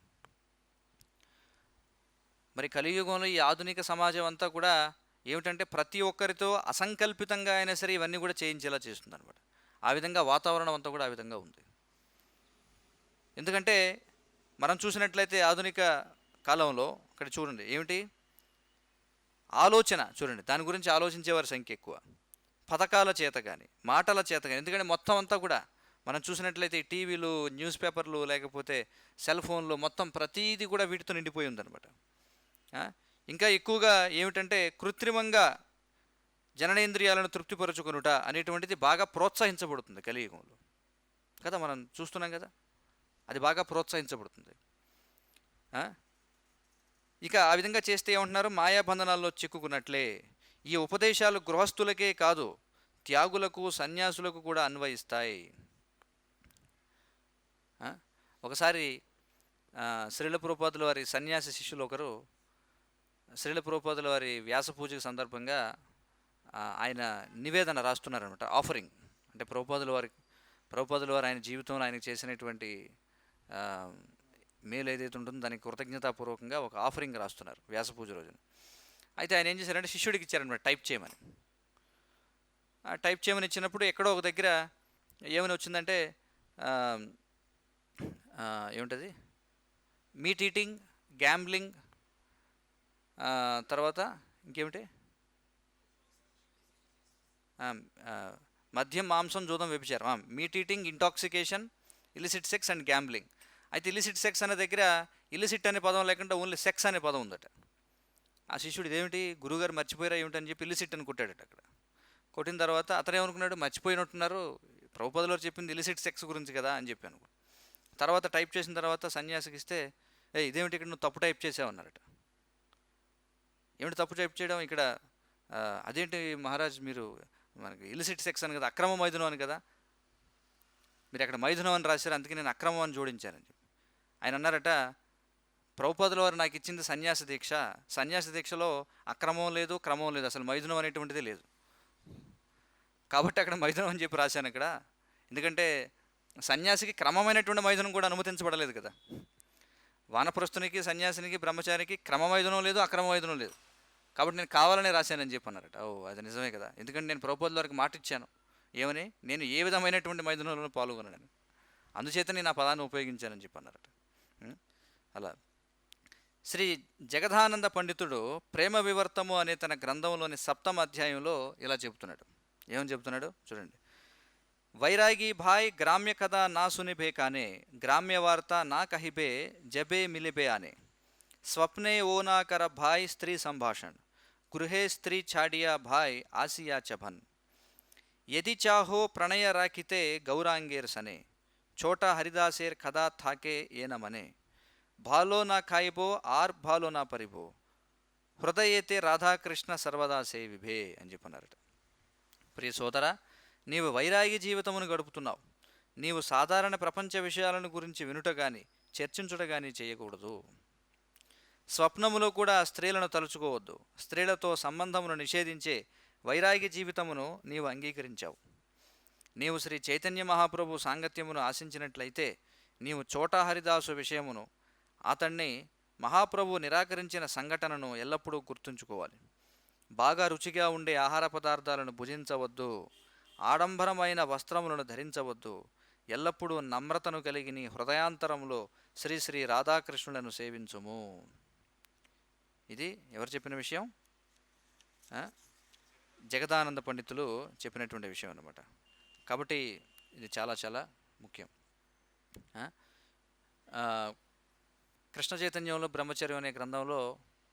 మరి కలియుగంలో ఈ ఆధునిక సమాజం అంతా కూడా ఏమిటంటే ప్రతి ఒక్కరితో అసంకల్పితంగా అయినా సరే ఇవన్నీ కూడా చేయించేలా చేస్తుంది అనమాట. ఆ విధంగా వాతావరణం అంతా కూడా ఆ విధంగా ఉంది. ఎందుకంటే మనం చూసినట్లయితే ఆధునిక కాలంలో ఇక్కడ చూడండి ఏమిటి, ఆలోచన చూడండి, దాని గురించి ఆలోచించేవారి సంఖ్య ఎక్కువ, పథకాల చేత కానీ, మాటల చేత కానీ. ఎందుకంటే మొత్తం అంతా కూడా మనం చూసినట్లయితే టీవీలు, న్యూస్ పేపర్లు, లేకపోతే సెల్ ఫోన్లు, మొత్తం ప్రతీది కూడా వీటితో నిండిపోయి ఉందన్నమాట. ఇంకా ఎక్కువగా ఏమిటంటే కృత్రిమంగా జననేంద్రియాలను తృప్తిపరచుకొనుట అనేటువంటిది బాగా ప్రోత్సహించబడుతుంది కలియుగంలో కదా, మనం చూస్తున్నాం కదా, అది బాగా ప్రోత్సహించబడుతుంది. ఇక ఆ విధంగా చేస్తే ఏమంటున్నారు, మాయాబంధనాల్లో చిక్కుకున్నట్లే. ఈ ఉపదేశాలు గృహస్థులకే కాదు, త్యాగులకు, సన్యాసులకు కూడా అన్వయిస్తాయి. ఒకసారి శ్రీల ప్రభుపాదుల వారి సన్యాసి శిష్యులు ఒకరు శ్రీల ప్రభుపాదుల వారి వ్యాస పూజకు సందర్భంగా ఆయన నివేదన రాస్తున్నారనమాట, ఆఫరింగ్. అంటే ప్రభుపాదుల వారు ఆయన జీవితంలో ఆయనకు చేసినటువంటి మేలు ఏదైతే ఉంటుందో దానికి కృతజ్ఞతాపూర్వకంగా ఒక ఆఫరింగ్ రాస్తున్నారు వ్యాస పూజ రోజున. అయితే ఆయన ఏం చేశారంటే శిష్యుడికి ఇచ్చారనమాట టైప్ చేయమని. టైప్ చేయమని ఇచ్చినప్పుడు ఎక్కడో ఒక దగ్గర ఏమని వచ్చిందంటే ఏముంటుంది, మీట్ ఈటింగ్, గ్యాంబ్లింగ్, తర్వాత ఇంకేమిటి, మద్యం, మాంసం, జూదం, వ్యభిచారం, meet eating, intoxication, illicit sex and gambling. అయితే ఇలిసిట్ సెక్స్ అనే దగ్గర ఇలిసిట్ అనే పదం లేకుండా ఓన్లీ సెక్స్ అనే పదం ఉందట. ఆ శిష్యుడు ఇదేమిటి గురుగారు మర్చిపోయారా ఏమిటని చెప్పి ఇలిసిట్ అని కొట్టాడట. అక్కడ కొట్టిన తర్వాత అతను ఏమనుకున్నాడు, మర్చిపోయినట్టున్నారు, ప్రభుపాదులు చెప్పింది ఇలిసిట్ సెక్స్ గురించి కదా అని చెప్పాను. తర్వాత టైప్ చేసిన తర్వాత సన్యాసికి ఇస్తే, ఇదేమిటి ఇక్కడ నువ్వు తప్పు టైప్ చేసావన్నారట. ఏమిటి తప్పు టైప్ చేయడం ఇక్కడ, అదేంటి మహారాజ్ మీరు మనకి ఇలిసిట్ సెక్స్ అని కదా, అక్రమ మైథునం అని కదా, మీరు అక్కడ మైథునం అని రాశారు, అందుకే నేను అక్రమం అని జోడించానని చెప్పి ఆయన అన్నారట. ప్రభుపాదుల వారు నాకు ఇచ్చింది సన్యాస దీక్ష, సన్యాస దీక్షలో అక్రమం లేదు, క్రమం లేదు, అసలు మైథునం అనేటువంటిది లేదు, కాబట్టి అక్కడ మైథునం అని చెప్పి రాశాను అక్కడ. ఎందుకంటే సన్యాసికి క్రమమైనటువంటి మైథునం కూడా అనుమతించబడలేదు కదా. వానప్రస్థునికి, సన్యాసినికి, బ్రహ్మచారికి క్రమ మైథునం లేదు, అక్రమ మైథునం లేదు, కాబట్టి నేను కావాలనే రాశానని చెప్పి అన్నారట. అది నిజమే కదా, ఎందుకంటే నేను ప్రభుపాదుల వారికి మాట ఇచ్చాను ఏమని, నేను ఏ విధమైనటువంటి మైథునంలో పాల్గొనను, అందుచేత నేను ఆ పదాన్ని ఉపయోగించానని చెప్పి అన్నారట. అలా శ్రీ జగదానంద పండితుడు ప్రేమ వివర్తము అనే తన గ్రంథంలోని 7వ అధ్యాయంలో ఇలా చెబుతున్నాడు. ఏమని చెబుతున్నాడు చూడండి, వైరాగి భాయ్ గ్రామ్య కథ నా సునిబే కానే, గ్రామ్య వార్త నా కహిబే జబే మిలిబే ఆనే, స్వప్నే ఓనా కర భాయ్ స్త్రీ సంభాషణ, గృహే స్త్రీ ఛాడియా భాయ్ ఆసియా చభన్, యది చాహో ప్రణయ రాకితే గౌరాంగేర్ సనే, చోటా హరిదాసేర్ కథా థాకే ఏన మనే, భాలో నా ఖాయిబో ఆర్ భాలో నా పరిభో, హృదయేతే రాధాకృష్ణ సర్వదా సేవిభే అని చెప్పన్నారట. ప్రియ సోదరా, నీవు వైరాగి జీవితమును గడుపుతున్నావు. నీవు సాధారణ ప్రపంచ విషయాలను గురించి వినుట గాని చర్చించుట గాని చేయకూడదు. స్వప్నములో కూడా స్త్రీలను తలుచుకోవద్దు. స్త్రీలతో సంబంధమును నిషేధించే వైరాగి జీవితమును నీవు అంగీకరించావు. నీవు శ్రీ చైతన్య మహాప్రభు సాంగత్యమును ఆశించినట్లయితే నీవు చోటా హరిదాసు విషయమును, అతన్ని మహాప్రభు నిరాకరించిన సంఘటనను ఎల్లప్పుడూ గుర్తుంచుకోవాలి. బాగా రుచిగా ఉండే ఆహార పదార్థాలను భుజించవద్దు. ఆడంబరమైన వస్త్రములను ధరించవద్దు. ఎల్లప్పుడూ నమ్రతను కలిగి నీ హృదయాంతరంలో శ్రీ శ్రీ రాధాకృష్ణులను సేవించుము. ఇది ఎవరు చెప్పిన విషయం? జగదానంద పండితులు చెప్పినటువంటి విషయం అన్నమాట. కాబట్టి ఇది చాలా చాలా ముఖ్యం. కృష్ణ చైతన్యంలో బ్రహ్మచర్యం అనే గ్రంథంలో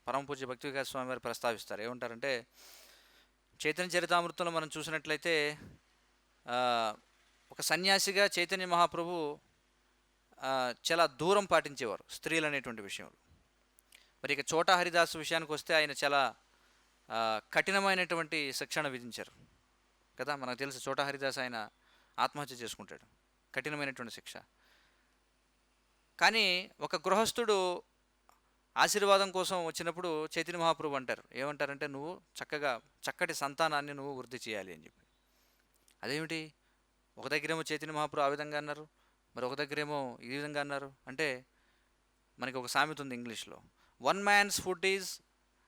పరమపూజ్య భక్తి వికాస్ స్వామి వారు ప్రస్తావిస్తారు. ఏమంటారంటే, చైతన్య చరితామృతంలో మనం చూసినట్లయితే ఒక సన్యాసిగా చైతన్య మహాప్రభు చాలా దూరం పాటించేవారు స్త్రీలు అనేటువంటి విషయంలో. మరి ఇక చోటా హరిదాసు విషయానికి వస్తే ఆయన చాలా కఠినమైనటువంటి శిక్షణ విధించారు కదా. మనకు తెలుసు చోటా హరిదాస్ ఆయన ఆత్మహత్య చేసుకుంటాడు. కఠినమైనటువంటి శిక్ష. కానీ ఒక గృహస్థుడు ఆశీర్వాదం కోసం వచ్చినప్పుడు చైతన్య మహాప్రభు అంటారు, ఏమంటారంటే, నువ్వు చక్కటి సంతానాన్ని నువ్వు వృద్ధి చేయాలి అని చెప్పి. అదేమిటి, ఒక దగ్గరేమో చైతన్య మహాప్రభు ఆ విధంగా అన్నారు, మరి ఒక దగ్గరేమో ఈ విధంగా అన్నారు అంటే, మనకి ఒక సామెత ఉంది ఇంగ్లీష్లో, one man's food is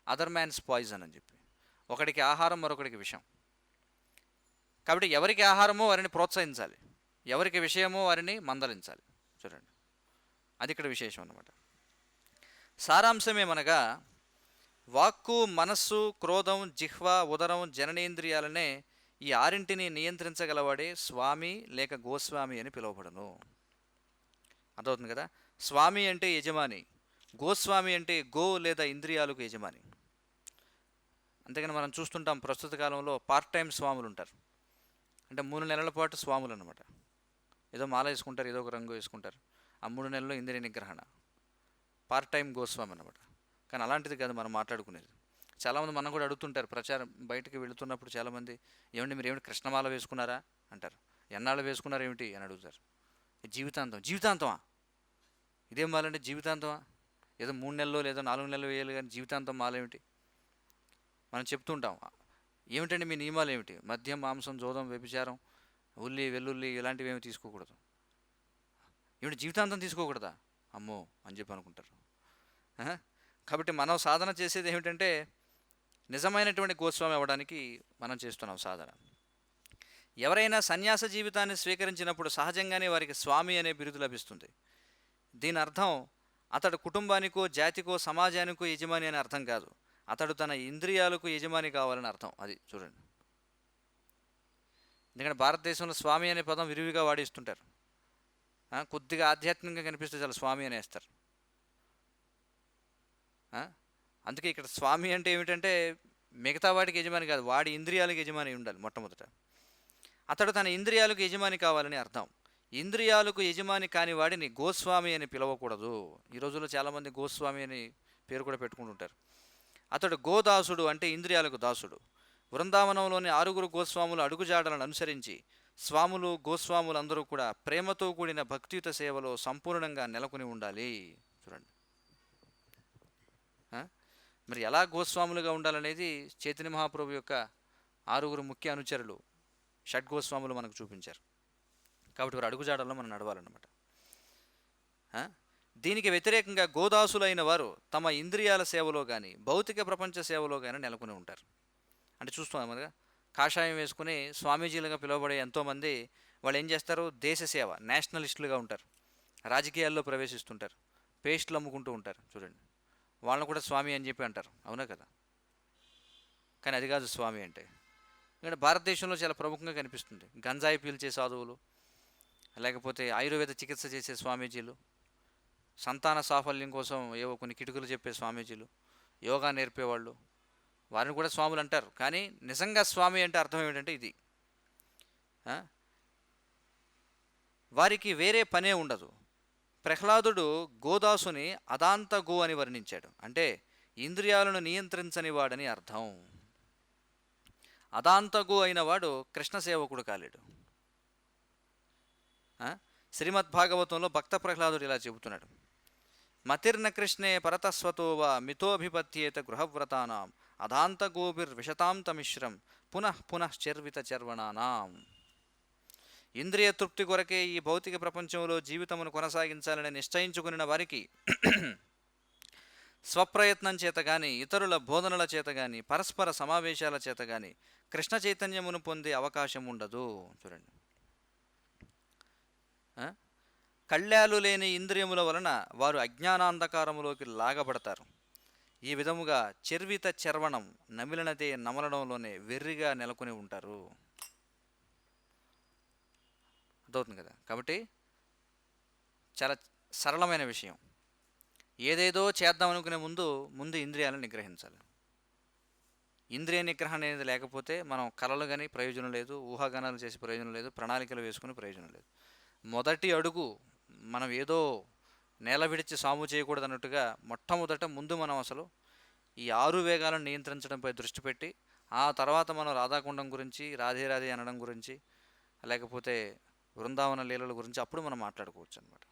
other man's poison అని చెప్పి. ఒకడికి ఆహారం, మరొకడికి విషం. కాబట్టి ఎవరికి ఆహారమో వారిని ప్రోత్సహించాలి, ఎవరికి విషయమో వారిని మందలించాలి. చూడండి, అది ఇక్కడ విశేషం అన్నమాట. సారాంశమేమనగా, వాక్కు, మనస్సు, క్రోధం, జిహ్వ, ఉదరం, జననేంద్రియాలనే ఈ ఆరింటిని నియంత్రించగలవాడే స్వామి లేక గోస్వామి అని పిలువబడును. అర్థమవుతుంది కదా. స్వామి అంటే యజమాని, గోస్వామి అంటే గో లేదా ఇంద్రియాలకు యజమాని. అంతేగాని మనం చూస్తుంటాం ప్రస్తుత కాలంలో పార్ట్ టైం స్వాములు ఉంటారు. అంటే 3 నెలల పాటు స్వాములు అనమాట. ఏదో మాల వేసుకుంటారు, ఏదో ఒక రంగు వేసుకుంటారు. ఆ 3 నెలల్లో ఇంద్రియ నిగ్రహణ, పార్ట్ టైం గోస్వామి అనమాట. కానీ అలాంటిది కాదు మనం మాట్లాడుకునేది. చాలామంది మనం కూడా అడుగుతుంటారు, ప్రచారం బయటకు వెళుతున్నప్పుడు చాలామంది, ఏమండి మీరు ఏమిటి కృష్ణమాల వేసుకున్నారా అంటారు. ఎన్నాళ్ళు వేసుకున్నారు ఏమిటి అని అడుగుతారు. జీవితాంతమా? ఇదేం మాలంటే జీవితాంతమా? ఏదో 3 నెలలు లేదా 4 నెలలు వేయాలి, కానీ జీవితాంతం మాల ఏమిటి? మనం చెప్తుంటాం, ఏమిటండి మీ నియమాలు ఏమిటి? మద్యం, మాంసం, జోదం, వ్యభిచారం, ఉల్లి, వెల్లుల్లి ఇలాంటివి ఏమి తీసుకోకూడదు. ఏమిటి జీవితాంతం తీసుకోకూడదా? అమ్మో అని చెప్పి అనుకుంటారు. కాబట్టి మనం సాధన చేసేది ఏమిటంటే, నిజమైనటువంటి గోస్వామి అవ్వడానికి మనం చేస్తున్నాం సాధన. ఎవరైనా సన్యాస జీవితాన్ని స్వీకరించినప్పుడు సహజంగానే వారికి స్వామి అనే బిరుదు లభిస్తుంది. దీని అర్థం అతడు కుటుంబానికో, జాతికో, సమాజానికో యజమాని అనే అర్థం కాదు. అతడు తన ఇంద్రియాలకు యజమాని కావాలని అర్థం. అది చూడండి. ఎందుకంటే భారతదేశంలో స్వామి అనే పదం విరివిగా వాడిస్తుంటారు. కొద్దిగా ఆధ్యాత్మికంగా కనిపిస్తే చాలా స్వామి అనేస్తారు. అందుకే ఇక్కడ స్వామి అంటే ఏమిటంటే, మిగతా వాడికి యజమాని కాదు, వాడి ఇంద్రియాలకు యజమాని ఉండాలి మొట్టమొదట. అతడు తన ఇంద్రియాలకు యజమాని కావాలని అర్థం. ఇంద్రియాలకు యజమాని కాని వాడిని గోస్వామి అని పిలవకూడదు. ఈ రోజుల్లో చాలామంది గోస్వామి అని పేరు కూడా పెట్టుకుంటుంటారు. అతడు గోదాసుడు అంటే ఇంద్రియాలకు దాసుడు. బృందావనంలోని 6 గోస్వాముల అడుగుజాడలను అనుసరించి స్వాములు, గోస్వాములు అందరూ కూడా ప్రేమతో కూడిన భక్తియుత సేవలో సంపూర్ణంగా నెలకొని ఉండాలి. చూడండి, మరి ఎలా గోస్వాములుగా ఉండాలనేది చైతన్య మహాప్రభు యొక్క 6 ముఖ్య అనుచరులు షడ్గోస్వాములు మనకు చూపించారు. కాబట్టి వారు అడుగుజాడల్లో మనం నడవాలన్నమాట. దీనికి వ్యతిరేకంగా గోదాసులైన వారు తమ ఇంద్రియాల సేవలో కానీ, భౌతిక ప్రపంచ సేవలో కానీ నెలకొని ఉంటారు. అంటే చూస్తున్నాం కదా, కాషాయం వేసుకుని స్వామీజీలుగా పిలువబడే ఎంతోమంది వాళ్ళు ఏం చేస్తారు, దేశ సేవ, నేషనలిస్టులుగా ఉంటారు, రాజకీయాల్లో ప్రవేశిస్తుంటారు, పేస్టులు అమ్ముకుంటూ ఉంటారు. చూడండి, వాళ్ళని కూడా స్వామి అని చెప్పి అంటారు. అవునా కదా? కానీ అది కాదు స్వామి అంటే. ఎందుకంటే భారతదేశంలో చాలా ప్రముఖంగా కనిపిస్తుంది. గంజాయి పీల్చే సాధువులు, లేకపోతే ఆయుర్వేద చికిత్స చేసే స్వామీజీలు, సంతాన సాఫల్యం కోసం ఏవో కొన్ని కిటుకులు చెప్పే స్వామీజీలు, యోగా నేర్పేవాళ్ళు, వారిని కూడా స్వాములు అంటారు. కానీ నిజంగా స్వామి అంటే అర్థం ఏమిటంటే ఇది, వారికి వేరే పనే ఉండదు. ప్రహ్లాదుడు గోదాసుని అదాంత గో అని వర్ణించాడు. అంటే ఇంద్రియాలను నియంత్రించని వాడని అర్థం. అదాంతగు అయిన వాడు కృష్ణ సేవకుడు కాలేడు. శ్రీమద్భాగవతంలో భక్త ప్రహ్లాదుడు ఇలా చెబుతున్నాడు: మతిర్న కృష్ణే పరతస్వతో వా మితోభిపత్యేత గృహవ్రతానాం అదాంతగోభిర్విషతాంతమిశ్రం పునః పునః చర్విత చర్వణానాం. ఇంద్రియ తృప్తి కొరకే ఈ భౌతిక ప్రపంచంలో జీవితమును కొనసాగించాలని నిశ్చయించుకున్న వారికి స్వప్రయత్నం చేత గాని, ఇతరుల బోధనల చేత గాని, పరస్పర సమావేశాల చేత గాని కృష్ణ చైతన్యమును పొందే అవకాశం ఉండదు. చూడండి, కళ్యాలు లేని ఇంద్రియముల వలన వారు అజ్ఞానాంధకారములోకి లాగబడతారు. ఈ విధముగా చర్విత చర్వణం, నమిలినదే నమలడంలోనే వెర్రిగా నెలకొని ఉంటారు. అర్థవుతుంది కదా. కాబట్టి చాలా సరళమైన విషయం. ఏదేదో చేద్దాం అనుకునే ముందు ఇంద్రియాలను నిగ్రహించాలి. ఇంద్రియ నిగ్రహం అనేది లేకపోతే మనం కలలు కానీ ప్రయోజనం లేదు, ఊహాగానాలు చేసే ప్రయోజనం లేదు, ప్రణాళికలు వేసుకునే ప్రయోజనం లేదు. మొదటి అడుగు మనం ఏదో నేల విడిచి సాము చేయకూడదు అన్నట్టుగా మొట్టమొదట మనం అసలు ఈ 6 వేగాలను నియంత్రించడంపై దృష్టి పెట్టి, ఆ తర్వాత మనం రాధాకుండం గురించి, రాధే రాధే అనడం గురించి, లేకపోతే బృందావన లీలల గురించి అప్పుడు మనం మాట్లాడుకోవచ్చు అన్నమాట.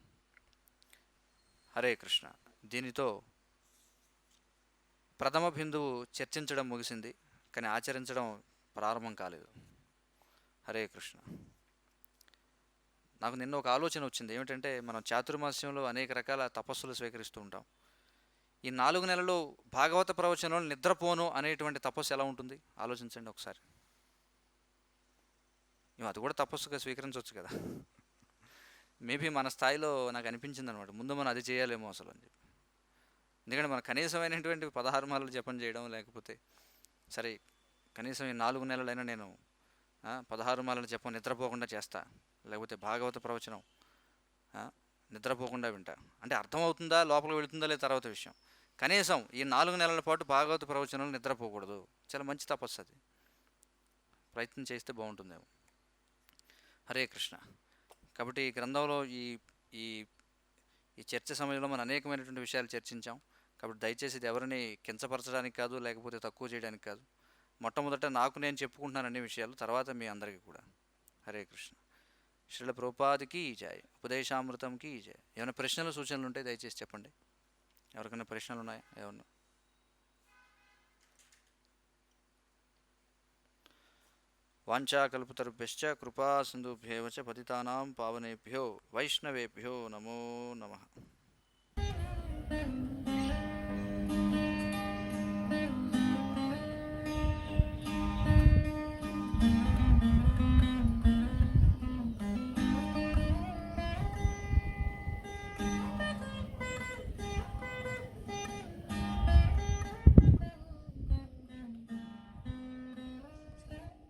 హరే కృష్ణ. దీనితో ప్రథమ బిందువు చర్చించడం ముగిసింది, కానీ ఆచరించడం ప్రారంభం కాలేదు. హరే కృష్ణ. నాకు నిన్న ఒక ఆలోచన వచ్చింది. ఏమిటంటే, మనం చాతుర్మాస్యంలో అనేక రకాల తపస్సులు స్వీకరిస్తూ ఉంటాం. ఈ 4 నెలలు భాగవత ప్రవచనంలో నిద్రపోను అనేటువంటి తపస్సు ఎలా ఉంటుంది ఆలోచించండి ఒకసారి. అది కూడా తపస్సుగా స్వీకరించవచ్చు కదా. మేబీ మన స్థాయిలో నాకు అనిపించింది అనమాట, ముందు మనం అది చేయాలేమో అసలు అని చెప్పి. ఎందుకంటే మన కనీసమైనటువంటి 16 మాలలు జపం చేయడం, లేకపోతే సరే కనీసం ఈ 4 నెలలైనా నేను 16 మాలల జపం నిద్రపోకుండా చేస్తా, లేకపోతే భాగవత ప్రవచనం నిద్రపోకుండా వింటా. అంటే అర్థమవుతుందా, లోపలికి వెళుతుందా లేదా తర్వాత విషయం. కనీసం ఈ 4 నెలల పాటు భాగవత ప్రవచనంలో నిద్రపోకూడదు. చాలా మంచి తపస్సు అది. ప్రయత్నం చేస్తే బాగుంటుందేమో. హరే కృష్ణ. కాబట్టి ఈ గ్రంథంలో ఈ ఈ చర్చ సమయంలో మనం అనేకమైనటువంటి విషయాలు చర్చించాం. కాబట్టి దయచేసి ఇది ఎవరిని కించపరచడానికి కాదు, లేకపోతే తక్కువ చేయడానికి కాదు. మొట్టమొదట నాకు నేను చెప్పుకుంటున్నాను అన్ని విషయాలు, తర్వాత మీ అందరికీ కూడా. హరే కృష్ణ. శ్రీల ప్రభుపాదికి జై, ఉపదేశామృతంకి జై. ఏమైనా ప్రశ్నలు సూచనలు ఉంటే దయచేసి చెప్పండి. ఎవరికైనా ప్రశ్నలు ఉన్నాయా? ఏమన్నా? వాంఛాకల్పతరుభ్యశ్చ కృపా సింధుభ్యేవ చ పతితానాం పావనేభ్యో వైష్ణవేభ్యో నమో నమః.